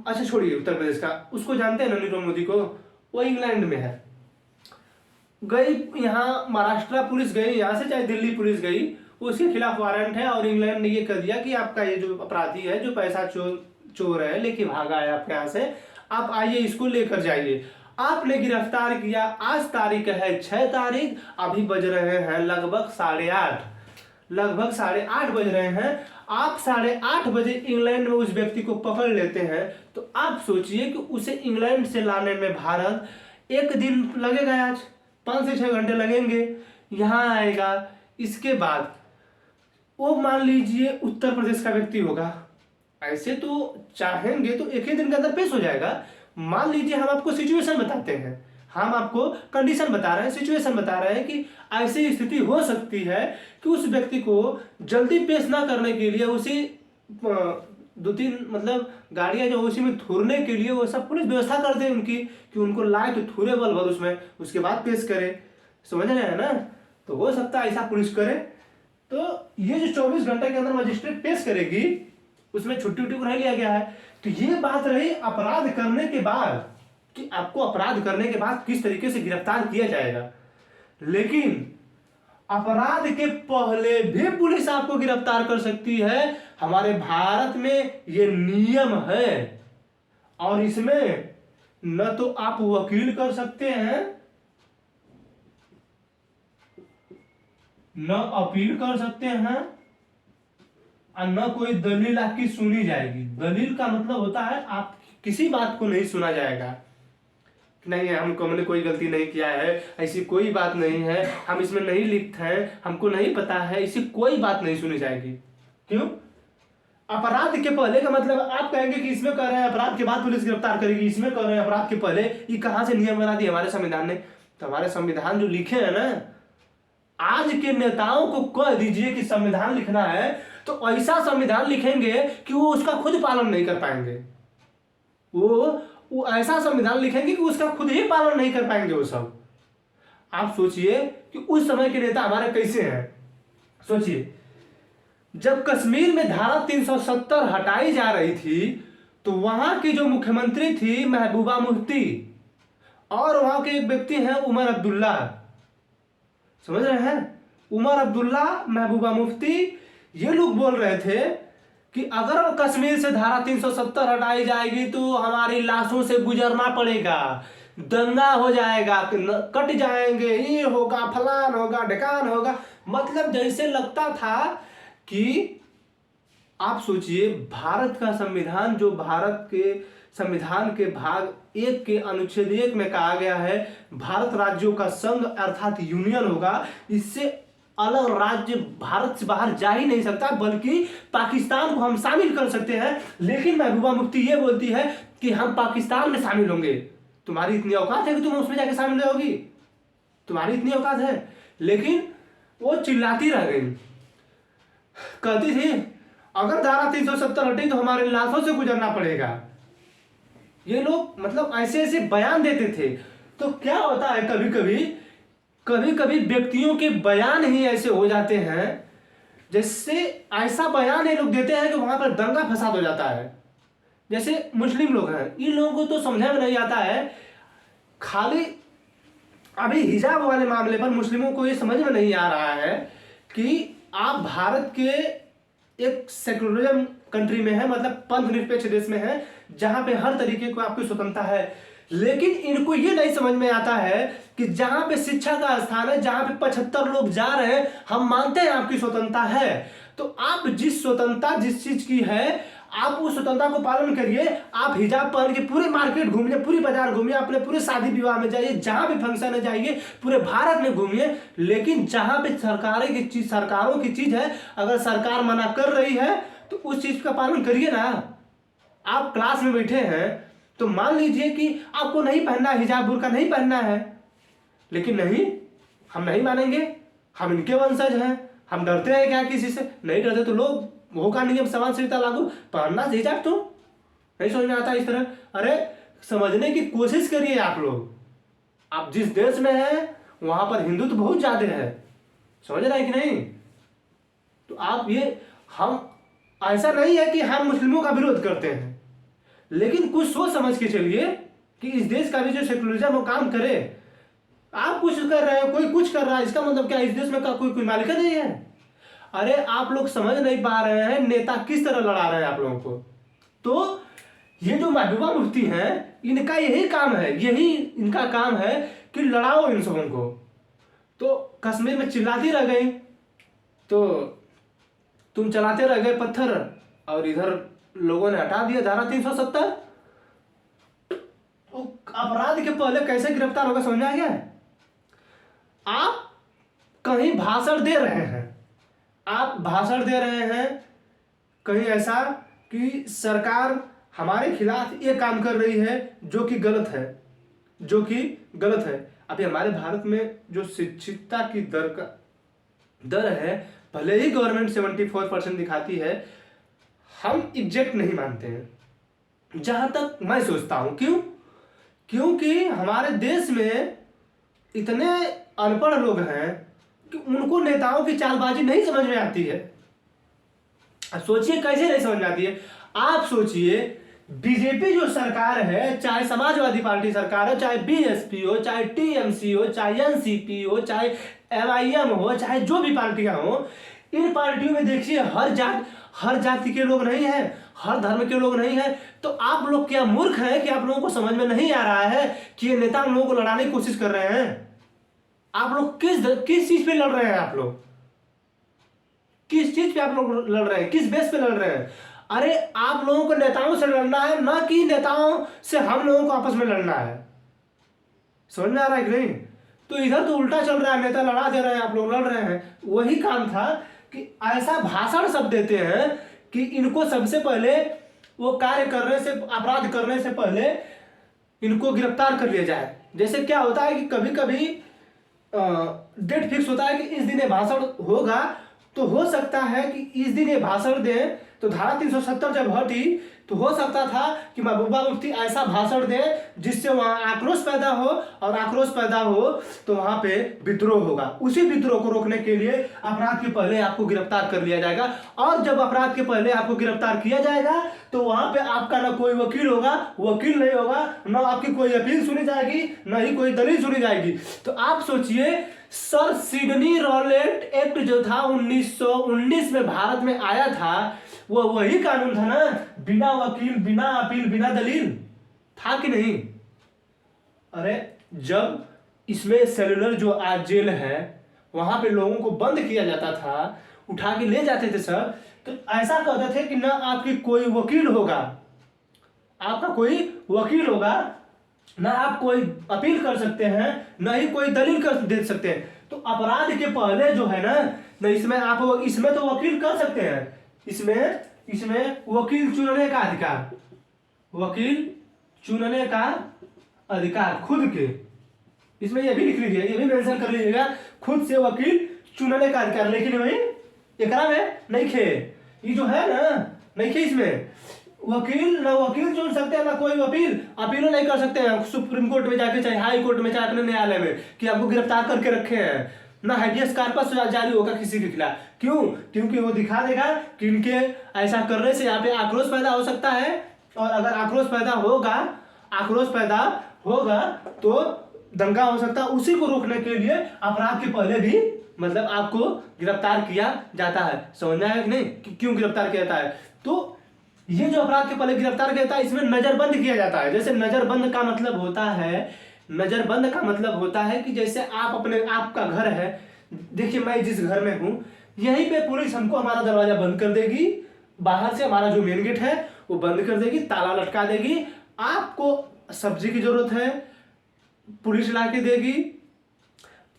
अच्छा छोड़िए उत्तर प्रदेश का, उसको जानते हैं नरेंद्र मोदी को, वो इंग्लैंड में है, गई यहाँ महाराष्ट्र पुलिस गई, यहाँ से चाहे दिल्ली पुलिस गई, उसके खिलाफ वारंट है और इंग्लैंड ने ये कर दिया कि आपका ये जो अपराधी है, जो पैसा चोर है, लेके भागा है आपके यहाँ से, आप आइए इसको लेकर जाइए। आपने गिरफ्तार किया, आज तारीख है 6 तारीख, अभी बज रहे हैं लगभग 8:30 बज रहे हैं। आप 8:30 बजे इंग्लैंड में उस व्यक्ति को पकड़ लेते हैं, तो आप सोचिए कि उसे इंग्लैंड से लाने में भारत 1 दिन लगेगा, आज 5 से 6 घंटे लगेंगे, यहाँ आएगा। इसके बाद वो मान लीजिए उत्तर प्रदेश का व्यक्ति होगा, ऐसे तो चाहेंगे तो 1 ही दिन के अंदर पेश हो जाएगा। मान लीजिए हम आपको सिचुएशन बताते हैं, हम आपको कंडीशन बता रहे हैं, सिचुएशन बता रहे हैं कि ऐसी स्थिति हो सकती है कि उस व्यक्ति को जल्दी पेश ना करने के लिए उसी 2-3 मतलब गाड़ियां जो उसी में थूरने के लिए वो सब पुलिस व्यवस्था कर दे उनकी, कि उनको लाए तो थूरे बल भर उसमें, उसके बाद पेश करे। समझ रहे हैं ना? तो हो सकता है ऐसा पुलिस करे। तो ये जो 24 घंटे के अंदर मजिस्ट्रेट पेश करेगी, उसमें छुट्टी को नहीं लिया गया है। तो ये बात रही अपराध करने के बाद, कि आपको अपराध करने के बाद किस तरीके से गिरफ्तार किया जाएगा। लेकिन अपराध के पहले भी पुलिस आपको गिरफ्तार कर सकती है। हमारे भारत में ये नियम है, और इसमें न तो आप वकील कर सकते हैं, न अपील कर सकते हैं, और न कोई दलील आपकी सुनी जाएगी। दलील का मतलब होता है आप किसी बात को नहीं सुना जाएगा, नहीं हमने कोई गलती नहीं किया है, ऐसी कोई बात नहीं है, हम इसमें नहीं लिप्त हैं, हमको नहीं पता है, ऐसी कोई बात नहीं सुनी जाएगी। क्यों? अपराध के पहले का मतलब आप कहेंगे कि इसमें कर रहे हैं, अपराध के बाद पुलिस गिरफ्तार करेगी, इसमें कर रहे हैं अपराध के पहले, ये कहां से नियम बना दिया हमारे संविधान ने? तो हमारे संविधान जो लिखे हैं ना, आज के नेताओं को कह दीजिए कि संविधान लिखना है तो ऐसा संविधान लिखेंगे कि वो उसका खुद पालन नहीं कर पाएंगे। वो ऐसा संविधान लिखेंगे कि उसका खुद ही पालन नहीं कर पाएंगे वो सब। आप सोचिए कि उस समय के नेता हमारे कैसे हैं। सोचिए, जब कश्मीर में धारा 370 हटाई जा रही थी तो वहां की जो मुख्यमंत्री थी महबूबा मुफ्ती, और वहां के एक व्यक्ति हैं उमर अब्दुल्ला, समझ रहे हैं, उमर अब्दुल्ला, महबूबा मुफ्ती, ये लोग बोल रहे थे कि अगर कश्मीर से धारा 370 हटाई जाएगी तो हमारी लाशों से गुजरना पड़ेगा, दंगा हो जाएगा, कट जाएंगे, ये होगा, फलान होगा, ढकान होगा। मतलब जैसे लगता था कि आप सोचिए, भारत का संविधान, जो भारत के संविधान के भाग 1 के अनुच्छेद 1 में कहा गया है भारत राज्यों का संघ अर्थात यूनियन होगा, इससे अलग राज्य भारत से बाहर जा ही नहीं सकता, बल्कि पाकिस्तान को हम शामिल कर सकते हैं। लेकिन महबूबा मुफ्ती ये बोलती है कि हम पाकिस्तान में शामिल होंगे। तुम्हारी इतनी औकात है कि तुम उसमें जाके शामिल होगी? तुम्हारी इतनी औकात है? लेकिन वो चिल्लाती रह गई, कहती थी अगर धारा 370 हटी तो हमारे लाशों से गुजरना पड़ेगा। ये लोग मतलब ऐसे ऐसे बयान देते थे। तो क्या होता है, कभी कभी व्यक्तियों के बयान ही ऐसे हो जाते हैं, जैसे ऐसा बयान ये लोग देते हैं कि वहां पर दंगा फसाद हो जाता है। जैसे मुस्लिम लोग हैं, इन लोगों को तो समझा में नहीं आता है। खाली अभी हिजाब वाले मामले पर मुस्लिमों को ये समझ में नहीं आ रहा है कि आप भारत के एक सेकुलरिज्म कंट्री में है, मतलब पंथ निरपेक्ष देश में है, जहां पे हर तरीके को आपकी स्वतंत्रता है। लेकिन इनको ये नहीं समझ में आता है कि जहां पे शिक्षा का स्थान है, जहां पे 75 लोग जा रहे हैं, हम मानते हैं आपकी स्वतंत्रता है, तो आप जिस स्वतंत्रता जिस चीज की है आप उस स्वतंत्रता को पालन करिए। आप हिजाब पहन के पूरे मार्केट घूमिए, पूरी बाजार घूमिए, अपने पूरे शादी विवाह में जाइए, जहां भी फंक्शन है जाइए, पूरे भारत में घूमिए। लेकिन जहां पे सरकारों की चीज है, अगर सरकार मना कर रही है तो उस चीज का पालन करिए ना। आप क्लास में बैठे हैं तो मान लीजिए कि आपको नहीं पहनना, हिजाब बुर्का नहीं पहनना है, लेकिन नहीं, हम नहीं मानेंगे, हम इनके वंशज हैं, हम डरते हैं क्या किसी से? नहीं डरते तो लोग होगा नियम समान संहिता लागू, पढ़ना हिजाब तो नहीं समझ में आता इस तरह। अरे समझने की कोशिश करिए आप लोग। आप जिस देश में हैं वहां पर हिंदू तो बहुत ज्यादा है, समझ रहे हैं कि नहीं? तो आप ये, हम ऐसा नहीं है कि हम मुस्लिमों का विरोध करते हैं, लेकिन कुछ सोच समझ के चलिए कि इस देश का भी जो सेकुलरिज्म वो काम करे। आप कुछ कर रहे हैं, कोई कुछ कर रहा है, इसका मतलब क्या इस देश में कोई मालिक नहीं है? अरे आप लोग समझ नहीं पा रहे हैं नेता किस तरह लड़ा रहे हैं आप लोगों को। तो ये जो महबूबा मुफ्ती हैं, इनका यही काम है, यही इनका काम है कि लड़ाओ इन सबों को। तो कश्मीर में चिल्लाती रह गई, तो तुम चलाते रह गए पत्थर, और इधर लोगों ने हटा दिया धारा 370। अपराध के पहले कैसे गिरफ्तार होगा समझ में आ गया? आप कहीं भाषण दे रहे हैं, कहीं ऐसा कि सरकार हमारे खिलाफ ये काम कर रही है जो कि गलत है, अभी हमारे भारत में जो शिक्षितता की दर है, भले ही गवर्नमेंट 74% दिखाती है, हम एग्जैक्ट नहीं मानते हैं, जहां तक मैं सोचता हूं। क्योंकि हमारे देश में इतने अनपढ़ लोग हैं कि उनको नेताओं की चालबाजी नहीं समझ में आती है। सोचिए कैसे नहीं समझ में आती है। आप सोचिए, बीजेपी जो सरकार है, चाहे समाजवादी पार्टी सरकार हो, चाहे बीएसपी हो, चाहे टीएमसी हो, चाहे एनसीपी हो, चाहे एमआईएम हो, चाहे जो भी पार्टियां हो, इन पार्टियों में देखिए हर जाति के लोग नहीं हैं, हर धर्म के लोग नहीं हैं। तो आप लोग क्या मूर्ख हैं कि आप लोगों को समझ में नहीं आ रहा है कि ये नेता हम लोगों को लड़ाने की कोशिश कर रहे हैं? आप लोग किस चीज पे लड़ रहे हैं? आप लोग किस चीज पे आप लोग लड़ रहे हैं? किस बेस पे लड़ रहे हैं? अरे आप लोगों को नेताओं से लड़ना है, ना कि नेताओं से हम लोगों को आपस में लड़ना है। समझ में आ रहा है कि नहीं? तो इधर तो उल्टा चल रहा है, नेता लड़ा दे रहे हैं, आप लोग लड़ रहे हैं। वही काम था कि ऐसा भाषण सब देते हैं कि इनको सबसे पहले वो कार्य करने से, अपराध करने से पहले इनको गिरफ्तार कर लिया जाए। जैसे क्या होता है कि कभी कभी डेट फिक्स होता है कि इस दिन ये भाषण होगा, तो हो सकता है कि इस दिन ये भाषण दें, तो धारा 370 जब हटी तो हो सकता था कि महबूबा मुफ्ती ऐसा भाषण दे जिससे वहाँ आक्रोश पैदा हो, और आक्रोश पैदा हो तो वहाँ पे विद्रोह होगा। उसी विद्रोह को रोकने के लिए अपराध के पहले आपको गिरफ्तार कर लिया जाएगा, और जब अपराध के पहले आपको गिरफ्तार किया जाएगा तो वहाँ पे आपका ना कोई वकील होगा, वकील नहीं होगा, ना आपकी कोई अपील सुनी जाएगी, ना ही कोई दलील सुनी जाएगी। तो आप सोचिए, सर सिडनी रॉलेट एक्ट जो था 1919 में भारत में आया था, वो वही कानून था ना, बिना वकील, बिना अपील, बिना दलील, था कि नहीं? अरे जब इसमें सेलुलर जो आज जेल है वहां पे लोगों को बंद किया जाता था, उठा के ले जाते थे सर, तो ऐसा कहते थे कि ना आपकी कोई वकील होगा, आपका कोई वकील होगा, ना आप कोई अपील कर सकते हैं, ना ही कोई दलील कर दे सकते हैं। तो अपराध के पहले जो है ना इसमें आप, इसमें तो वकील कर सकते हैं, इसमें वकील चुनने का अधिकार, वकील चुनने का अधिकार खुद के, इसमें ये भी लिख लीजिए, ये भी मेंशन कर लीजिएगा, खुद से वकील चुनने का अधिकार। लेकिन भाई एकरा में नहीं खे, ये जो है ना नहीं खे, इसमें वकील ना वकील चुन सकते हैं, ना कोई अपील नहीं कर सकते हैं सुप्रीम कोर्ट में जाके, चाहे हाई कोर्ट में, चाहे अपने न्यायालय में, कि आपको गिरफ्तार करके रखे हैं, ना हाइबियस कॉर्पस जारी होगा किसी के खिलाफ। क्यों? क्योंकि वो दिखा देगा कि इनके ऐसा करने से यहाँ पे आक्रोश पैदा हो सकता है, और अगर आक्रोश पैदा होगा तो दंगा हो सकता है। उसी को रोकने के लिए अपराध के पहले भी मतलब आपको गिरफ्तार किया जाता है। समझ में आया कि नहीं कि क्यों गिरफ्तार किया जाता है? तो ये जो अपराध के पहले गिरफ्तार किया जाता है, इसमें नजरबंद किया जाता है। जैसे नजरबंद का मतलब होता है कि जैसे आपका घर है, देखिए मैं जिस घर में हूं, यहीं पे पुलिस हमको हमारा दरवाजा बंद कर देगी, बाहर से हमारा जो मेन गेट है वो बंद कर देगी, ताला लटका देगी, आपको सब्जी की जरूरत है पुलिस ला के देगी,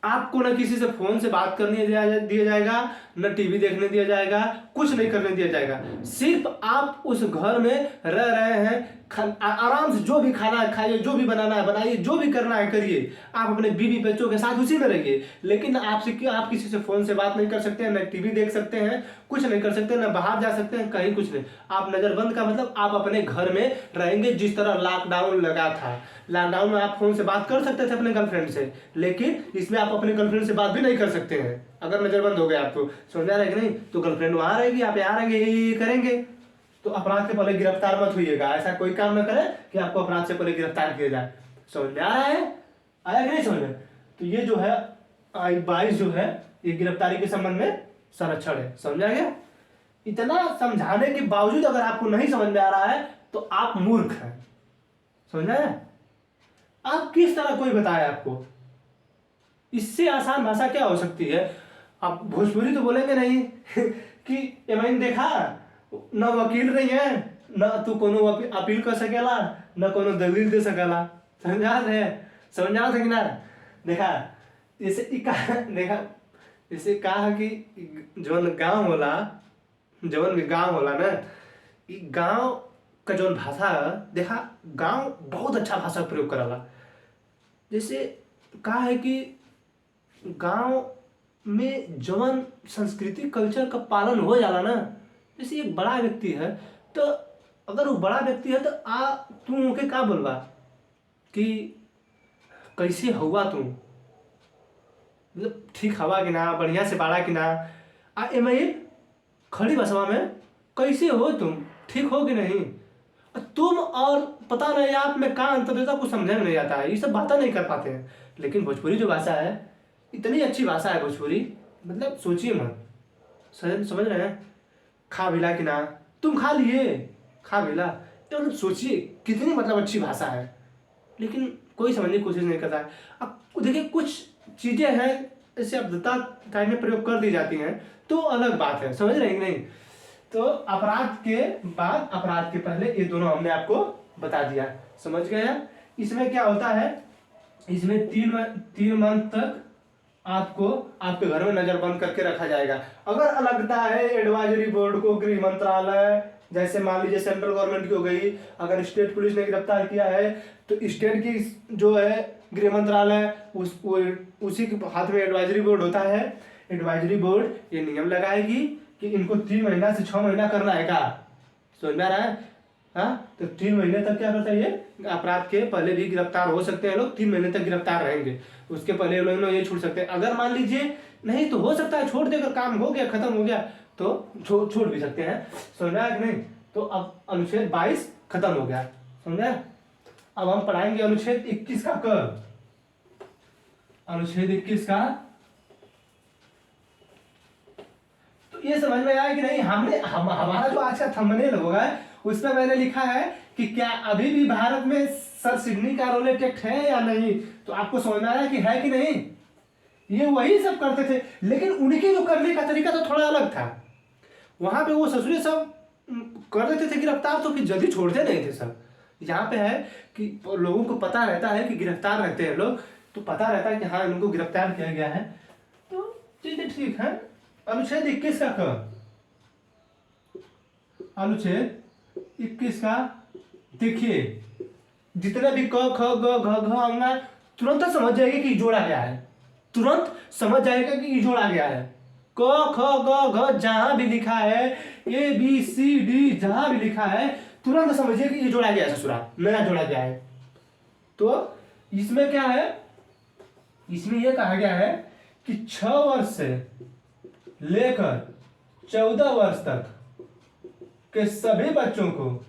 आपको न किसी से फोन से बात करने दिया जाएगा, न टीवी देखने दिया जाएगा, कुछ नहीं करने दिया जाएगा। सिर्फ आप उस घर में रह रहे हैं, आराम से जो भी खाना है खाइए, जो भी बनाना है बनाइए, जो भी करना है करिए, आप अपने बीवी बच्चों के साथ उसी में रहिए। लेकिन आप किसी से फोन से बात नहीं कर सकते हैं, न टीवी देख सकते हैं, कुछ नहीं कर सकते, न बाहर जा सकते हैं, कहीं कुछ नहीं। आप नजरबंद का मतलब आप अपने घर में रहेंगे। जिस तरह लॉकडाउन लगा था, लॉकडाउन में आप फोन से बात कर सकते थे अपने गर्लफ्रेंड से, लेकिन इसमें आप अपने गर्लफ्रेंड से बात भी नहीं कर सकते हैं अगर नजरबंद हो गया। आपको समझ आ रहा है कि नहीं? तो गर्लफ्रेंड वहां रहेगी, आप यहाँ रहेंगे, ये करेंगे। तो अपराध के पहले गिरफ्तार मत होइएगा, ऐसा कोई काम न करें कि आपको अपराध से पहले गिरफ्तार किया जाए। समझ में आ रहा है? आया कि नहीं समझ में? तो ये जो है 22 जो है ये गिरफ्तारी के संबंध में संरक्षण है। समझ आ गया? इतना समझाने के बावजूद अगर आपको नहीं समझ में आ रहा है तो आप मूर्ख हैं। समझ में आया? आप किस तरह कोई बताया आपको? इससे आसान भाषा क्या हो सकती है? आप भोजपुरी तो बोलेंगे नहीं कि मैंने देखा न वकील नहीं है, न तू कोनो अपील कर सकेला, न कोनो दलील दे सकेला। समझा थे कि ना? देखा जैसे कहा कि जौन गांव होला ना, गांव का जौन भाषा देखा, गांव बहुत अच्छा भाषा प्रयोग करला। जैसे कहा है कि गांव में जवन संस्कृति कल्चर का पालन हो जाला ना, जैसे एक बड़ा व्यक्ति है, तो अगर वो बड़ा व्यक्ति है तो तू के का बोलबा कि कैसे हुआ तू, मतलब ठीक हवा कि ना, बढ़िया से बाड़ा कि ना, खड़ी भाषा में कैसे हो तुम, ठीक हो कि नहीं, तुम और पता नहीं आप में का अंतर देता, कुछ समझ में नहीं आता है। ये सब बातें नहीं कर पाते हैं। लेकिन भोजपुरी जो भाषा है, इतनी अच्छी भाषा है भोजपुरी, मतलब सोचिए मत। समझ रहे हैं? खा भिला कि ना, तुम खा लिए, खा भिला, तो मतलब सोचिए कितनी मतलब अच्छी भाषा है, लेकिन कोई समझने की कोशिश नहीं करता है। अब देखिए कुछ चीजें हैं जैसे अभद्रता टाइम में प्रयोग कर दी जाती हैं तो अलग बात है। समझ रहे हैं कि नहीं? तो अपराध के बाद, अपराध के पहले, ये दोनों हमने आपको बता दिया। समझ गए? इसमें क्या होता है, इसमें 3 मंथ तक आपको आपके घर में नजरबंद करके रखा जाएगा। अगर लगता है एडवाइजरी बोर्ड को, गृह मंत्रालय, जैसे मान लीजिए सेंट्रल गवर्नमेंट की हो गई, अगर स्टेट पुलिस ने गिरफ्तार किया है तो स्टेट की जो है गृह मंत्रालय, उसी के हाथ में एडवाइजरी बोर्ड होता है। एडवाइजरी बोर्ड ये नियम लगाएगी कि इनको 3 महीना से 6 महीना करना है का, समझ में आ रहा है? हाँ, तो 3 महीने तक क्या करता है ये, अपराध के पहले भी गिरफ्तार हो सकते हैं लोग, 3 महीने तक गिरफ्तार रहेंगे, उसके पहले लोग ये छूट सकते हैं। अगर मान लीजिए नहीं तो हो सकता है छोड़ देकर, काम हो गया खत्म हो गया तो छोड़ भी सकते हैं, समझा कि नहीं? तो अब अनुच्छेद 22 खत्म हो गया, समझा? अब हम पढ़ाएंगे अनुच्छेद 21 का क। अनुच्छेद 21 का तो ये समझ में आया कि नहीं? हमारा जो आज का थंबनेल होगा उसमें मैंने लिखा है कि क्या अभी भी भारत में सर सिडनी का रोलेट एक्ट है या नहीं, तो आपको समझ में आया कि है कि नहीं? ये वही सब करते थे, लेकिन उनके जो करने का तरीका तो थोड़ा अलग था। वहां पे वो ससुरे सब कर देते थे गिरफ्तार, तो फिर जल्दी छोड़ते नहीं थे सब। यहाँ पे है कि लोगों को पता रहता है कि गिरफ्तार रहते हैं लोग, तो पता रहता है कि हाँ इनको गिरफ्तार किया गया है, तो चीजें ठीक है। अनुच्छेद 21 का क, अनुच्छेद 21 का देखिए, जितने भी क ख ग घ घ आऊंगा तुरंत समझ जाएगा कि जोड़ा गया है, तुरंत समझ जाएगा कि जोड़ा गया है। क ख ग घ जहां भी लिखा है, ए बी सी डी जहां भी लिखा है, तुरंत समझिए कि ये जोड़ा गया है, ससुरा नया जोड़ा गया है। तो इसमें क्या है, इसमें यह कहा गया है कि 6 वर्ष से लेकर 14 वर्ष तक के सभी बच्चों को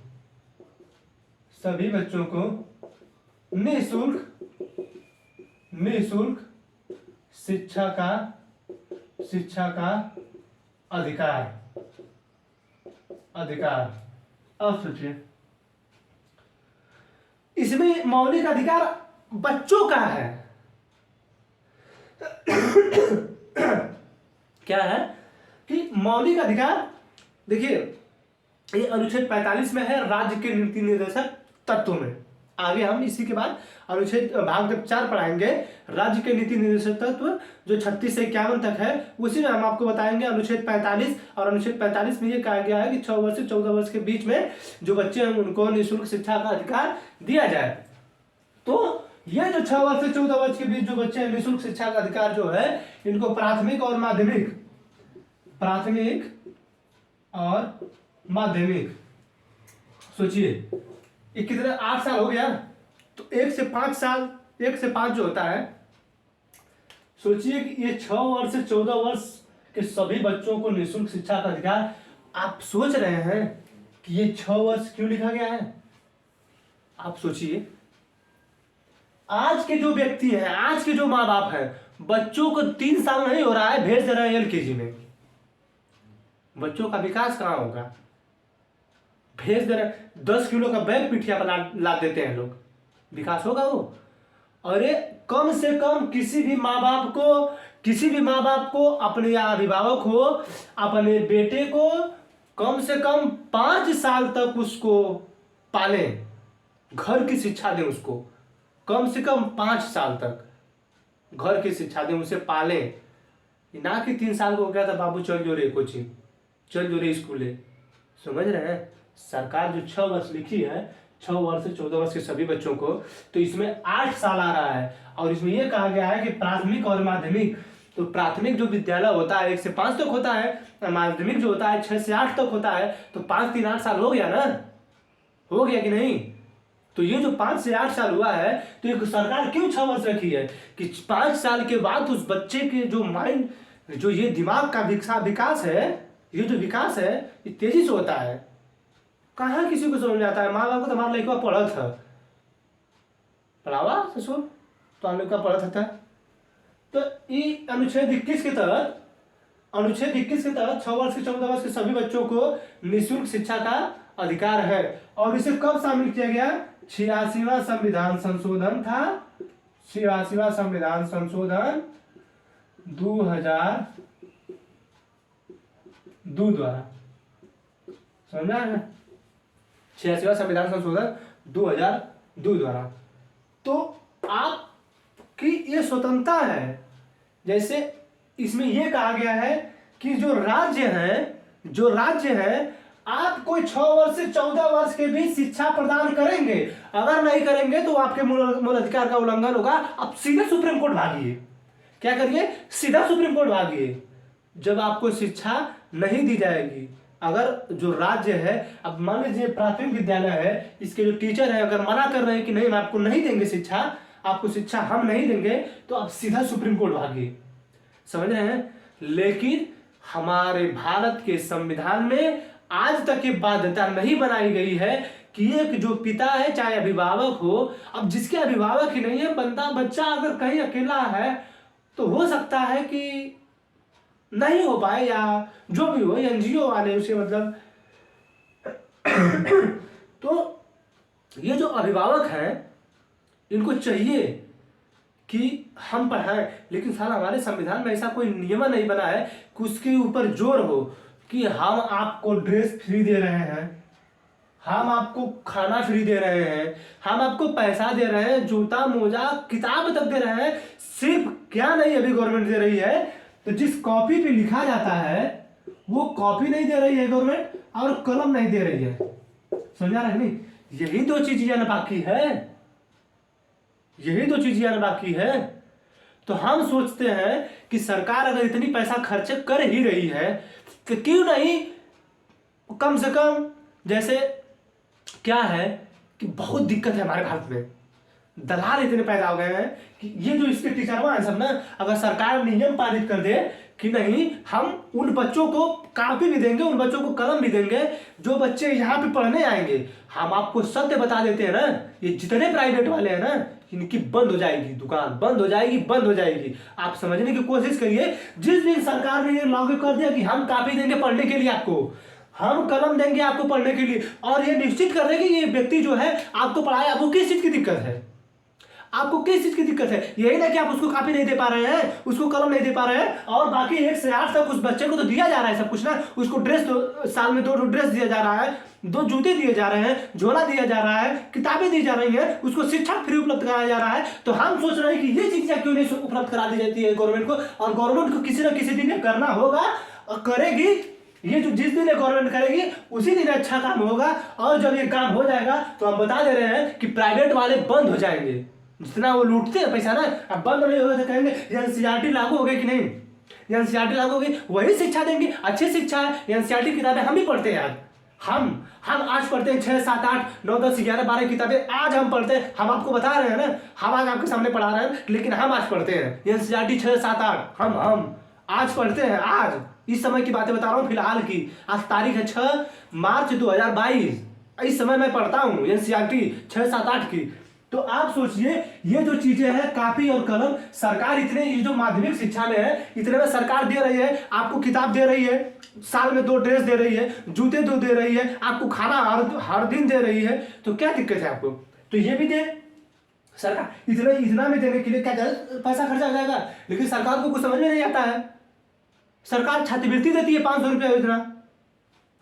निःशुल्क शिक्षा का अधिकार। अब सोचिए, इसमें मौलिक अधिकार बच्चों का है। क्या है कि मौलिक अधिकार, देखिए ये अनुच्छेद 45 में है, राज्य के नीति निर्देशक तत्व में। आगे हम इसी के बाद अनुच्छेद भाग 4 पढ़ाएंगे, राज्य के नीति निर्देशक तत्व जो 36 से 51 तक है, उसी में हम आपको बताएंगे अनुच्छेद 45। और अनुच्छेद 45 में ये कहा गया है कि 6 वर्ष से 14 वर्ष के बीच में जो बच्चे हैं उनको निःशुल्क शिक्षा का अधिकार दिया जाए। तो ये जो 6 वर्ष से 14 वर्ष के बीच जो बच्चे हैं, निःशुल्क शिक्षा का अधिकार जो है, इनको प्राथमिक और माध्यमिक सोचिए, ये कितने 8 साल हो गया, तो 1 से 5 साल, 1 से 5 जो होता है, सोचिए कि ये 6 वर्ष से 14 वर्ष के सभी बच्चों को निःशुल्क शिक्षा का अधिकार। आप सोच रहे हैं कि ये 6 वर्ष क्यों लिखा गया है? आप सोचिए, आज के जो व्यक्ति हैं, आज के जो माँ बाप हैं, बच्चों को 3 साल नहीं हो रहा है, भेज दे रहे हैं LKG में। बच्चों का विकास कहाँ होगा? भेज दे रहे, 10 किलो का बैग पिठिया पर लाद देते हैं लोग, विकास होगा वो? अरे कम से कम किसी भी माँ बाप को अपने, या अभिभावक हो, अपने बेटे को कम से कम 5 साल तक उसको पालें, घर की शिक्षा दें उसको, कम से कम 5 साल तक घर की शिक्षा दें, उसे पालें, ना कि 3 साल को हो गया था बाबू चल जो रे कोचिंग, चल जो रे स्कूले। समझ रहे हैं? सरकार जो 6 वर्ष लिखी है, 6 वर्ष से 14 वर्ष के सभी बच्चों को, तो इसमें 8 साल आ रहा है। और इसमें यह कहा गया है कि प्राथमिक और माध्यमिक, तो प्राथमिक जो विद्यालय होता है 1 से 5 तक होता है, माध्यमिक जो होता है 6 से 8 तक होता है, तो 5 3 8 साल हो गया ना, हो गया कि नहीं? तो ये जो 5 से 8 साल हुआ है, तो ये सरकार क्यों 6 वर्ष रखी है कि 5 साल के बाद उस बच्चे के जो माइंड, जो ये दिमाग का विकास है, ये जो विकास है ये तेजी से होता है। कहाँ किसी को समझ में आता है? माँ बाप को तो हमारा लड़का पढ़ा था, पढ़ावा ससुर तो हम लोग का पढ़ा था। तो ये अनुच्छेद 21 के तहत 6 वर्ष से 14 वर्ष के सभी बच्चों को निःशुल्क शिक्षा का अधिकार है। और इसे कब शामिल किया गया? 86वां संविधान संशोधन था, 86वां संविधान संशोधन 2002 द्वारा, समझा है? 86वां संविधान संशोधन 2002 द्वारा। तो आपकी ये स्वतंत्रता है। जैसे इसमें यह कहा गया है कि जो राज्य है आप कोई 6 वर्ष से 14 वर्ष के बीच शिक्षा प्रदान करेंगे, अगर नहीं करेंगे तो आपके मूल अधिकार का उल्लंघन होगा। आप सीधे सुप्रीम कोर्ट भागिए। क्या करिए? सीधा सुप्रीम कोर्ट भागिए। जब आपको शिक्षा नहीं दी जाएगी, अगर जो राज्य है, अब मान लीजिए प्राथमिक विद्यालय है, इसके जो टीचर है अगर मना कर रहे हैं कि नहीं, हम आपको नहीं देंगे शिक्षा, आपको शिक्षा हम नहीं देंगे, तो आप सीधा सुप्रीम कोर्ट भागिए। समझ रहे हैं? लेकिन हमारे भारत के संविधान में आज तक ये बाध्यता नहीं बनाई गई है कि एक जो पिता है, चाहे अभिभावक हो, अब जिसके अभिभावक ही नहीं है, बच्चा अगर कहीं अकेला है तो हो सकता है कि नहीं हो पाए, या जो भी हो, एनजीओ वाले उसे मतलब तो ये जो अभिभावक हैं इनको चाहिए कि हम पढ़ाएं, लेकिन साला हमारे संविधान में ऐसा कोई नियम नहीं बना है कि उसके ऊपर जोर हो कि हम आपको ड्रेस फ्री दे रहे हैं, हम आपको खाना फ्री दे रहे हैं, हम आपको पैसा दे रहे हैं, जूता मोजा किताब तक दे रहे हैं। सिर्फ क्या नहीं अभी गवर्नमेंट दे रही है, तो जिस कॉपी पे लिखा जाता है वो कॉपी नहीं दे रही है गवर्नमेंट, और कलम नहीं दे रही है। समझा रहे नहीं? यही दो चीजें बाकी है, यही दो चीजें बाकी है। तो हम सोचते हैं कि सरकार अगर इतनी पैसा खर्च कर ही रही है तो क्यों नहीं कम से कम, जैसे क्या है कि बहुत दिक्कत है हमारे भारत में, दलाल इतने पैदा हो गए हैं कि ये जो इसके टीचर हैं सब ना, अगर सरकार नियम पारित कर दे कि नहीं, हम उन बच्चों को कॉपी भी देंगे, उन बच्चों को कलम भी देंगे जो बच्चे यहाँ पे पढ़ने आएंगे, हम आपको सत्य बता देते हैं ना, ये जितने प्राइवेट वाले हैं ना, इनकी बंद हो जाएगी दुकान, बंद हो जाएगी, बंद हो जाएगी। आप समझने की कोशिश करिए, जिस दिन सरकार ने ये लागू कर दिया कि हम कॉपी देंगे पढ़ने के लिए आपको, हम कलम देंगे आपको पढ़ने के लिए, और ये निश्चित कर रहे हैं कि ये व्यक्ति जो है आपको पढ़ाए, आपको किस चीज की दिक्कत है, आपको किस चीज की दिक्कत है? यही ना कि आप उसको कॉपी नहीं दे पा रहे हैं, उसको कलम नहीं दे पा रहे हैं, और बाकी 1 से 8 तक उस बच्चे को तो दिया जा रहा है सब कुछ ना, उसको ड्रेस तो साल में 2 ड्रेस दिया जा रहा है, 2 जूते दिए जा रहे हैं, झोला दिया जा रहा है, किताबें दी जा रही हैं, उसको शिक्षा फ्री उपलब्ध कराया जा रहा है। तो हम सोच रहे हैं कि ये चीजें क्यों नहीं उपलब्ध करा दी जाती है गवर्नमेंट को, और गवर्नमेंट को किसी ना किसी दिन करना होगा और करेगी। ये जो जिस दिन गवर्नमेंट करेगी उसी दिन अच्छा काम होगा, और जब ये काम हो जाएगा तो हम बता दे रहे हैं कि प्राइवेट वाले बंद हो जाएंगे। जितना वो लूटते हैं पैसा ना, अब बंद नहीं होगा तो कहेंगे एनसीईआरटी लागू हो गई कि नहीं, एनसीईआरटी लागू हो गई, वही शिक्षा देंगे, अच्छी शिक्षा है। एनसीईआरटी किताबें हम भी पढ़ते हैं यार, हम आज पढ़ते हैं 6, 7, 8, 9, 10, 11, 12 किताबें आज हम पढ़ते हैं। हम आपको बता रहे हैं ना, हम आज आपके सामने पढ़ा रहे हैं, लेकिन हम आज पढ़ते हैं एनसीईआरटी 6, 7, 8, हम आज पढ़ते हैं। आज इस समय की बातें बता रहा हूँ, फिलहाल की। आज तारीख है 6 मार्च 2022, इस समय मैं पढ़ता हूँ एनसीईआरटी 6, 7, 8 की। तो आप सोचिए, ये जो चीजें हैं कॉपी और कलम, सरकार इतने, ये जो माध्यमिक शिक्षा में है इतने में सरकार दे रही है, आपको किताब दे रही है, साल में 2 ड्रेस दे रही है, जूते 2 दे रही है, आपको खाना हर दिन दे रही है, तो क्या दिक्कत है आपको? तो ये भी दे सरकार, इतना में देने के लिए क्या पैसा खर्चा हो जाएगा, लेकिन सरकार को कुछ समझ में नहीं आता है। सरकार छात्रवृत्ति देती है 500 रुपया योजना,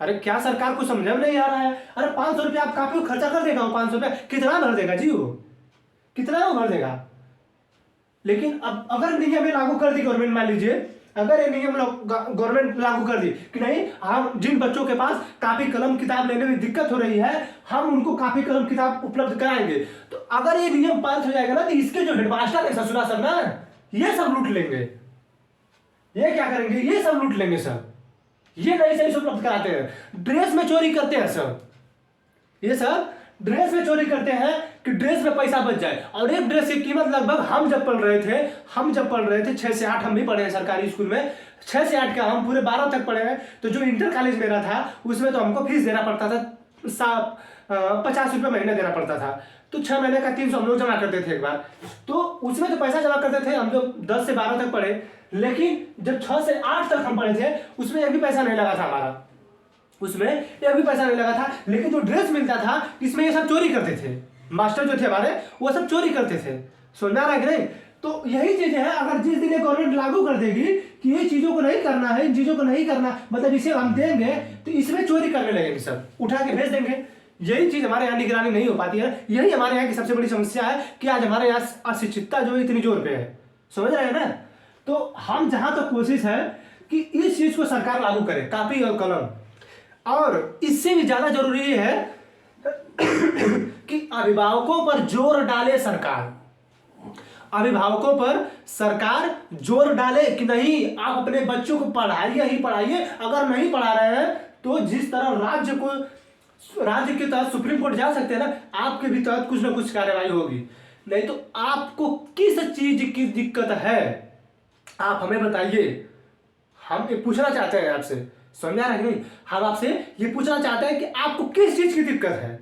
अरे क्या सरकार को समझ में नहीं आ रहा है? अरे 500 रुपया आप काफी खर्चा कर देगा, 500 रुपया कितना भर देगा जी, वो कितना भर देगा? लेकिन अब अगर नियम में लागू कर दी गवर्नमेंट, मान लीजिए अगर ये नियम गवर्नमेंट लागू कर दी कि नहीं, हम जिन बच्चों के पास कापी कलम किताब लेने में दिक्कत हो रही है, हम उनको कापी कलम किताब उपलब्ध कराएंगे, तो अगर ये नियम पारित हो जाएगा ना, तो इसके जो हेडमास्टर है ससुरा सब ना, ये सब लूट लेंगे। ये क्या करेंगे? ये सब लूट लेंगे सब, ये नहीं सही से उपलब्ध कराते हैं, ड्रेस में चोरी करते हैं सब, ये सब ड्रेस में चोरी करते हैं कि ड्रेस में पैसा बच जाए। और एक ड्रेस की कीमत लगभग हम जब पढ़ रहे थे 6 से 8, हम भी पढ़े हैं सरकारी स्कूल में, 6 से 8 का हम पूरे 12 तक पढ़े हैं। तो जो इंटर कॉलेज मेरा था उसमें तो हमको फीस देना पड़ता था, 50 रुपये महीने देना पड़ता था, तो 6 महीने का 300 हम लोग जमा करते थे एक बार, तो उसमें तो पैसा जमा करते थे हम जो 10 से 12 तक पढ़े। लेकिन जब 6 से 8 तक हम पढ़े थे उसमें एक भी पैसा नहीं लगा था हमारा, उसमें एक भी पैसा नहीं लगा था। लेकिन जो ड्रेस मिलता था इसमें ये सब चोरी करते थे, मास्टर जो थे हमारे वो सब चोरी करते थे। सुनना रहा कि नहीं? तो यही चीजें हैं, अगर जिस दिन गवर्नमेंट लागू कर देगी कि ये चीजों को नहीं करना है, इन चीजों को नहीं करना, मतलब इसे हम देंगे तो इसमें चोरी करने लगेंगे, सब उठा के भेज देंगे। यही चीज हमारे यहाँ निगरानी नहीं हो पाती है, यही हमारे यहाँ की सबसे बड़ी समस्या है कि आज हमारे यहाँ अशिक्षितता जो इतनी जोर पे है। समझ रहे हैं ना? तो हम जहां तक कोशिश है कि इस चीज को सरकार लागू करे, कॉपी और कलम। और इससे भी ज्यादा जरूरी है कि अभिभावकों पर जोर डाले सरकार, अभिभावकों पर सरकार जोर डाले कि नहीं आप अपने बच्चों को पढ़ाइए ही पढ़ाइए। अगर नहीं पढ़ा रहे हैं तो जिस तरह राज्य के तहत सुप्रीम कोर्ट जा सकते हैं ना, आपके भी तहत कुछ ना कुछ कार्रवाई होगी। नहीं तो आपको किस चीज की दिक्कत है आप हमें बताइए। हम ये पूछना चाहते हैं आपसे, समझ आ रहा है नहीं, हम आपसे ये पूछना चाहते हैं कि आपको किस चीज की दिक्कत है,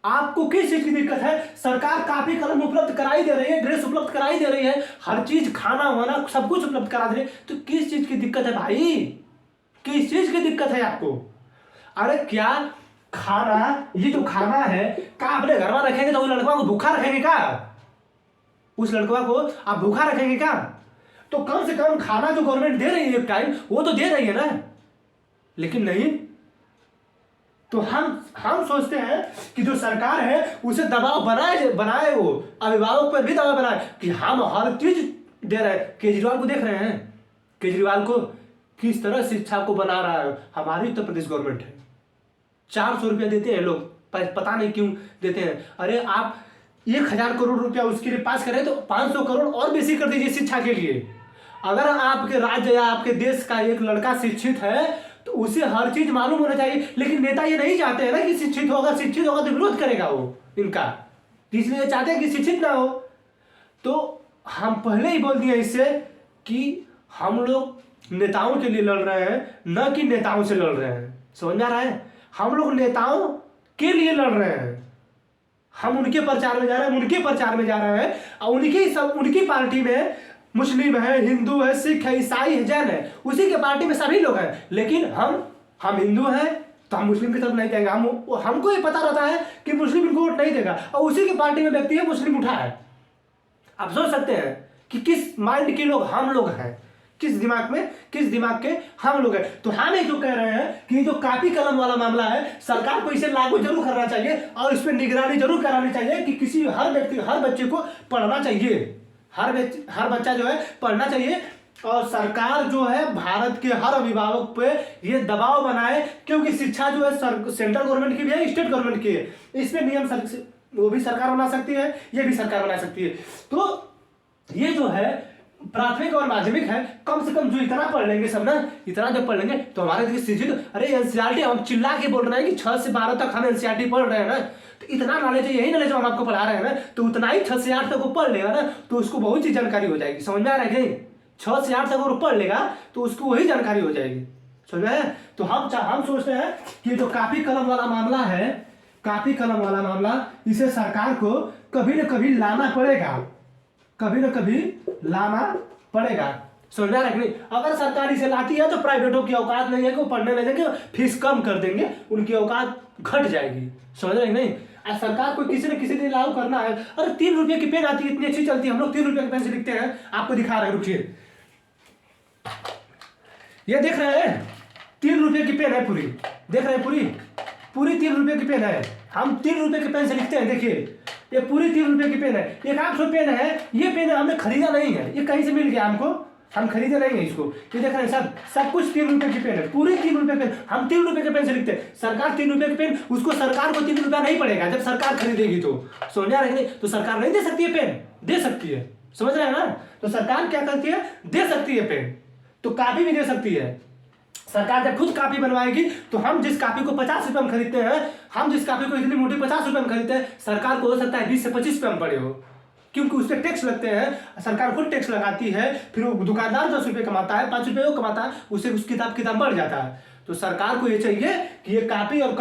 आपको किस चीज की दिक्कत है। सरकार कापी कलम उपलब्ध कराई दे रही है, ड्रेस उपलब्ध कराई दे रही है, हर चीज खाना वाना सब कुछ उपलब्ध करा दे रही है, तो किस चीज की दिक्कत है भाई, किस चीज की दिक्कत है आपको। अरे क्या खाना, ये जो खाना है क्या अपने घर में रखेंगे तो उस लड़का को भूखा रखेंगे क्या, उस लड़का को आप भूखा रखेंगे क्या। तो कम से कम खाना जो गवर्नमेंट दे रही है एक टाइम वो तो दे रही है ना, लेकिन नहीं। तो हम सोचते हैं कि जो सरकार है उसे दबाव बनाए वो अभिभावक पर भी दबाव बनाए कि हम हर चीज दे रहे हैं। केजरीवाल को देख रहे हैं, केजरीवाल को किस तरह शिक्षा को बना रहा है। हमारी उत्तर प्रदेश गवर्नमेंट है, 400 रुपया देते हैं लोग, पता नहीं क्यों देते हैं। अरे आप 1000 करोड़ रुपया उसके लिए पास करें तो 500 करोड़ और बेसी कर दीजिए शिक्षा के लिए। अगर आपके राज्य या आपके देश का एक लड़का शिक्षित है तो उसे हर चीज मालूम होना चाहिए, लेकिन नेता ये नहीं चाहते हैं ना कि शिक्षित होगा, शिक्षित होगा तो विरोध करेगा वो इनका, इसलिए चाहते हैं कि शिक्षित ना हो। तो हम पहले ही बोल दिए इससे कि हम लोग नेताओं के लिए लड़ रहे हैं, न कि नेताओं से लड़ रहे हैं। समझ में आ रहा है, हम लोग नेताओं के लिए लड़ रहे हैं, हम उनके प्रचार में जा रहे हैं, उनके प्रचार में जा रहे हैं, और उनकी पार्टी में मुस्लिम है, हिंदू है, सिख है, ईसाई है, जैन है, उसी के पार्टी में सभी लोग हैं। लेकिन हम हिंदू हैं तो हम मुस्लिम की तरफ नहीं जाएंगे। हमको ये पता रहता है कि मुस्लिम इनको वोट नहीं देगा, और उसी के पार्टी में व्यक्ति है मुस्लिम उठा है। आप सोच सकते हैं कि किस माइंड के लोग हम लोग हैं, किस दिमाग के हम लोग हैं। तो हम ये जो कह रहे हैं कि जो कापी कलम वाला मामला है, सरकार को इसे लागू जरूर करना चाहिए और इस पर निगरानी जरूर करानी चाहिए कि किसी हर बच्चे को पढ़ना चाहिए, हर बच्चा जो है पढ़ना चाहिए। और सरकार जो है भारत के हर अभिभावक पे ये दबाव बनाए, क्योंकि शिक्षा जो है सेंट्रल गवर्नमेंट की भी है, स्टेट गवर्नमेंट की है। इसमें नियम वो भी सरकार बना सकती है, ये भी सरकार बना सकती है। तो ये जो है प्राथमिक और माध्यमिक है, कम से कम जो इतना पढ़ लेंगे सब ना, इतना जब पढ़ लेंगे तो हमारे शिक्षित। अरे एनसीईआरटी हम चिल्ला के बोल रहे हैं कि 6 से 12 तक हम एनसीईआरटी पढ़ रहे हैं ना, तो इतना नॉलेज है, यही नॉलेज हम आपको पढ़ा रहे हैं ना, तो उतना ही 6 से 8 तक वो पढ़ लेगा ना तो उसको बहुत सी जानकारी हो जाएगी। समझ में आ रहा है कि 6 से 8 तक वो पढ़ लेगा तो उसको वही जानकारी हो जाएगी। समझ में। तो हम सोचते हैं कि जो कापी कलम वाला मामला है, कापी कलम वाला मामला, इसे सरकार को कभी न कभी लाना पड़ेगा, कभी न कभी लाना पड़ेगा। समझ में आ रहा है कि नहीं। अगर सरकार इसे लाती है तो प्राइवेटों की औकात नहीं है कि वो पढ़ने ले जाएंगे, फीस कम कर देंगे, उनकी औकात घट जाएगी। समझ रहे नहीं। आज सरकार को किसी न किसी दिन लागू करना है। अरे 3 रुपये की पेन आती है, इतनी अच्छी चलती है, हम लोग 3 रुपये की पेन से लिखते हैं। आपको दिखा रहे हैं, रुकिए, ये देख रहे हैं 3 रुपये की पेन है पूरी, देख रहे हैं पूरी 3 रुपये की पेन है। हम 3 रुपये की पेन से लिखते हैं। देखिए ये पूरी 3 रुपये की पेन है। एक 800 पेन है, ये पेन हमने खरीदा नहीं है, ये कहीं से मिल गया हमको, हम खरीदे नहीं है इसको। ये देख रहे हैं सब कुछ 3 रुपये की पेन है, पूरी 3 रुपये पेन। हम 3 रुपये के पेन से लिखते हैं। सरकार 3 रुपये की पेन, उसको सरकार को 3 रुपया नहीं पड़ेगा जब सरकार खरीदेगी। तो समझ रहे हैं। तो सरकार नहीं दे सकती है पेन, दे सकती है। समझ रहे हैं ना। तो सरकार क्या करती है, दे सकती है पेन, तो कापी भी दे सकती है। सरकार जब खुद कापी बनवाएगी तो हम जिस कापी को 50 रुपये में खरीदते हैं, हम जिस कापी को इतनी मोटी 50 रुपये में खरीदते हैं, सरकार को हो सकता है 20 से 25 रुपये में पड़े हो, क्योंकि उस पर टैक्स लगते हैं। सरकार खुद टैक्स लगाती है, फिर वो दुकानदार 10 रुपये कमाता है, 5 रुपये वो कमाता है, उससे उस किताब बढ़ जाता है। तो सरकार को ये चाहिए कि ये कापी और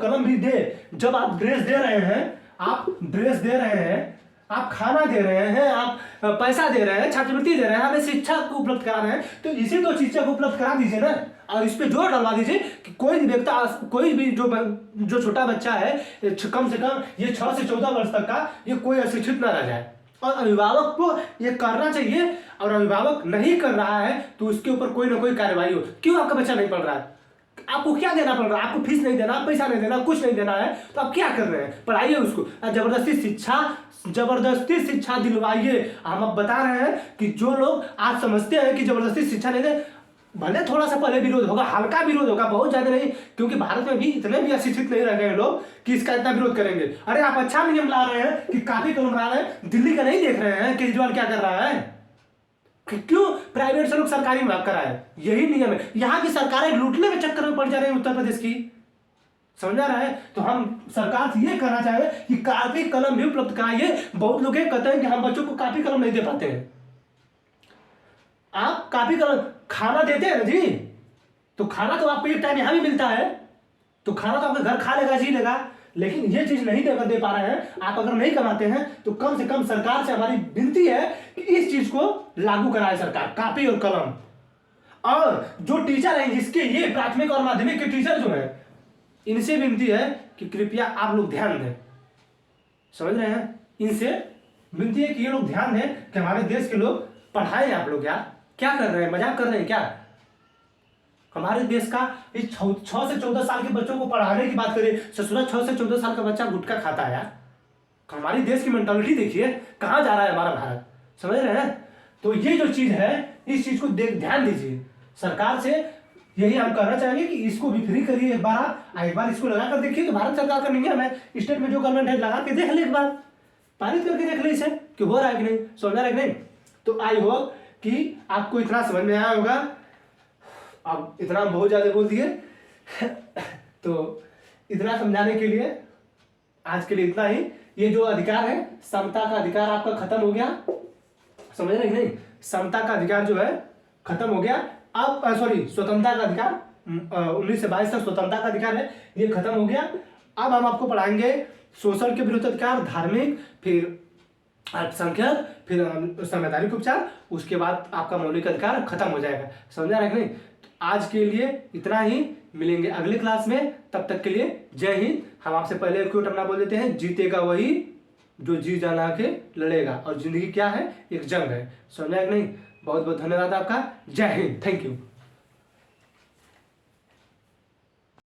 कलम भी दे। जब आप ड्रेस दे रहे हैं, आप खाना दे रहे हैं, आप पैसा दे रहे हैं, छात्रवृत्ति दे रहे हैं, हमें शिक्षा को उपलब्ध करा रहे हैं, तो इसी 2 चीज़ों को उपलब्ध करा दीजिए ना। और इस पे जोर डलवा दीजिए कि कोई भी जो छोटा बच्चा है, कम से कम ये 6 से 14 वर्ष तक का, ये कोई अशिक्षित ना रह जाए। और अभिभावक को ये करना चाहिए, और अभिभावक नहीं कर रहा है तो उसके ऊपर कोई ना कोई कार्रवाई हो। क्यों आपका बच्चा नहीं पढ़ रहा है, आपको क्या देना पड़ रहा है, आपको फीस नहीं देना, पैसा नहीं देना, कुछ नहीं देना है, तो आप क्या कर रहे हैं, पढ़ाइए उसको। जबरदस्ती शिक्षा दिलवाइए। हम अब बता रहे हैं कि जो लोग आज समझते हैं कि जबरदस्ती शिक्षा नहीं दे, भले थोड़ा सा पहले विरोध होगा, हल्का विरोध होगा, बहुत ज्यादा नहीं, क्योंकि भारत में भी इतने भी अशिक्षित नहीं रह गए लोग कि इसका इतना विरोध करेंगे। अरे आप अच्छा नियम ला रहे हैं कि काफी कलम ला रहे हैं, दिल्ली का नहीं देख रहे हैं केजरीवाल क्या कर रहा है, क्यों प्राइवेट से लोग सरकारी में कराए, यही नियम है। यहाँ की सरकारें लूटने के चक्कर में पड़ जा रही है उत्तर प्रदेश की, समझा रहा है। तो हम सरकार से ये कहना चाहेंगे कि कापी कलम भी उपलब्ध कराइए। बहुत लोग ये कहते हैं कि हम बच्चों को कापी कलम नहीं दे पाते हैं। आप कापी कलम खाना देते हैं ना जी, तो खाना तो आपको एक टाइम यहां भी मिलता है, तो खाना तो आपका घर खा लेगा, जी लेगा, लेकिन ये चीज नहीं दे पा रहे हैं आप। अगर नहीं कमाते हैं तो कम से कम सरकार से हमारी विनती है कि इस चीज को लागू कराए सरकार, कापी और कलम। और जो टीचर हैं जिसके ये प्राथमिक और माध्यमिक के टीचर जो है, इनसे विनती है कि कृपया आप लोग ध्यान दें, समझ रहे हैं। इनसे विनती है कि ये लोग ध्यान दें कि हमारे देश के लोग पढ़ाएं। आप लोग यार क्या कर रहे हैं, मजाक कर रहे हैं क्या। हमारे देश का इस 6 से 14 साल के बच्चों को पढ़ाने की बात करें, ससुरा 6 से 14 साल का बच्चा गुटखा खाता है यार। हमारी देश की मेंटालिटी देखिए कहाँ जा रहा है हमारा भारत, समझ रहे हैं। तो ये जो चीज है, इस चीज को ध्यान दीजिए। सरकार से यही हम कहना चाहेंगे कि इसको भी फ्री करिए एक बार इसको लगा कर देखिए। तो भारत सरकार का नियम है, स्टेट में जो गवर्नमेंट है लगा के देख ले, एक बार पारित करके देख ले इसे कि हो रहा है कि नहीं, समझ रहा है कि नहीं। तो आई होप कि आपको इतना समझ में आया होगा। अब इतना बहुत ज्यादा बोल दिए तो इतना समझाने के लिए आज के लिए इतना ही। ये जो अधिकार है, समता का अधिकार आपका खत्म हो गया, समझ रहे कि नहीं। समता का अधिकार जो है खत्म हो गया। अब सॉरी, स्वतंत्रता का अधिकार 19 से 22 तक स्वतंत्रता का अधिकार है, ये खत्म हो गया। अब हम आपको पढ़ाएंगे शोषण के विरुद्ध अधिकार, धार्मिक, फिर अल्पसंख्यक, फिर संवैधानिक उपचार, उसके बाद आपका मौलिक अधिकार खत्म हो जाएगा, समझा रहे कि नहीं। तो आज के लिए इतना ही, मिलेंगे अगले क्लास में, तब तक के लिए जय हिंद। हम आपसे पहले एक क्योट अपना बोल देते हैं, जीतेगा वही जो जी जाना के लड़ेगा, और जिंदगी क्या है, एक जंग है, समझा कि नहीं। बहुत बहुत धन्यवाद आपका, जय हिंद, थैंक यू।